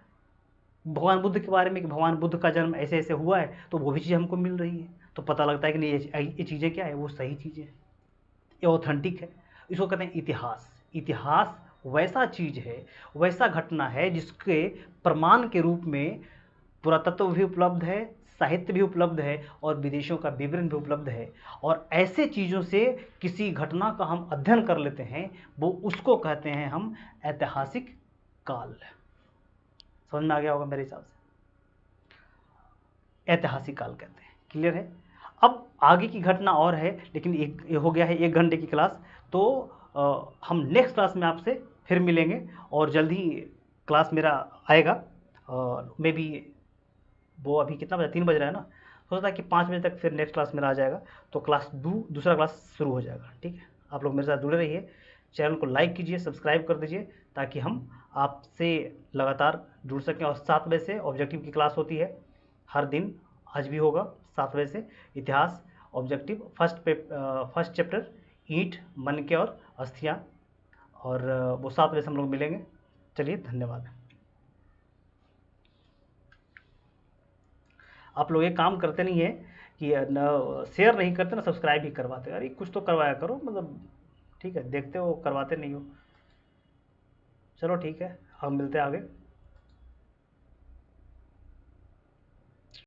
भगवान बुद्ध के बारे में कि भगवान बुद्ध का जन्म ऐसे ऐसे हुआ है, तो वो भी चीज़ हमको मिल रही है। तो पता लगता है कि नहीं ये चीज़ें क्या है, वो सही चीज़ें हैं, ये ऑथेंटिक है। इसको कहते हैं इतिहास। इतिहास वैसा चीज़ है, वैसा घटना है जिसके प्रमाण के रूप में पुरातत्व भी उपलब्ध है, साहित्य भी उपलब्ध है और विदेशों का विवरण भी उपलब्ध है। और ऐसे चीज़ों से किसी घटना का हम अध्ययन कर लेते हैं, वो उसको कहते हैं हम ऐतिहासिक काल। समझ में आ गया होगा मेरे हिसाब से, ऐतिहासिक काल कहते हैं। क्लियर है। अब आगे की घटना और है, लेकिन ये हो गया है 1 घंटे की क्लास, तो हम नेक्स्ट क्लास में आपसे फिर मिलेंगे और जल्द ही क्लास मेरा आएगा। मे बी वो अभी कितना बजा, 3 बज रहा है ना, हो सकता है कि 5 बजे तक फिर नेक्स्ट क्लास मेरा आ जाएगा, तो दूसरा क्लास शुरू हो जाएगा। ठीक है, आप लोग मेरे साथ जुड़े रहिए, चैनल को लाइक कीजिए, सब्सक्राइब कर दीजिए, ताकि हम आपसे लगातार जुड़ सकें। और 7 बजे से ऑब्जेक्टिव की क्लास होती है हर दिन, आज भी होगा 7 बजे से, इतिहास ऑब्जेक्टिव फर्स्ट चैप्टर ईंट, मनके और अस्थियाँ, और वो 7 बजे से हम लोग मिलेंगे। चलिए, धन्यवाद। आप लोग ये काम करते नहीं है कि शेयर नहीं करते ना, सब्सक्राइब ही करवाते, अरे कुछ तो करवाया करो, मतलब ठीक है, देखते हो करवाते नहीं हो। चलो ठीक है, हम मिलते हैं आगे।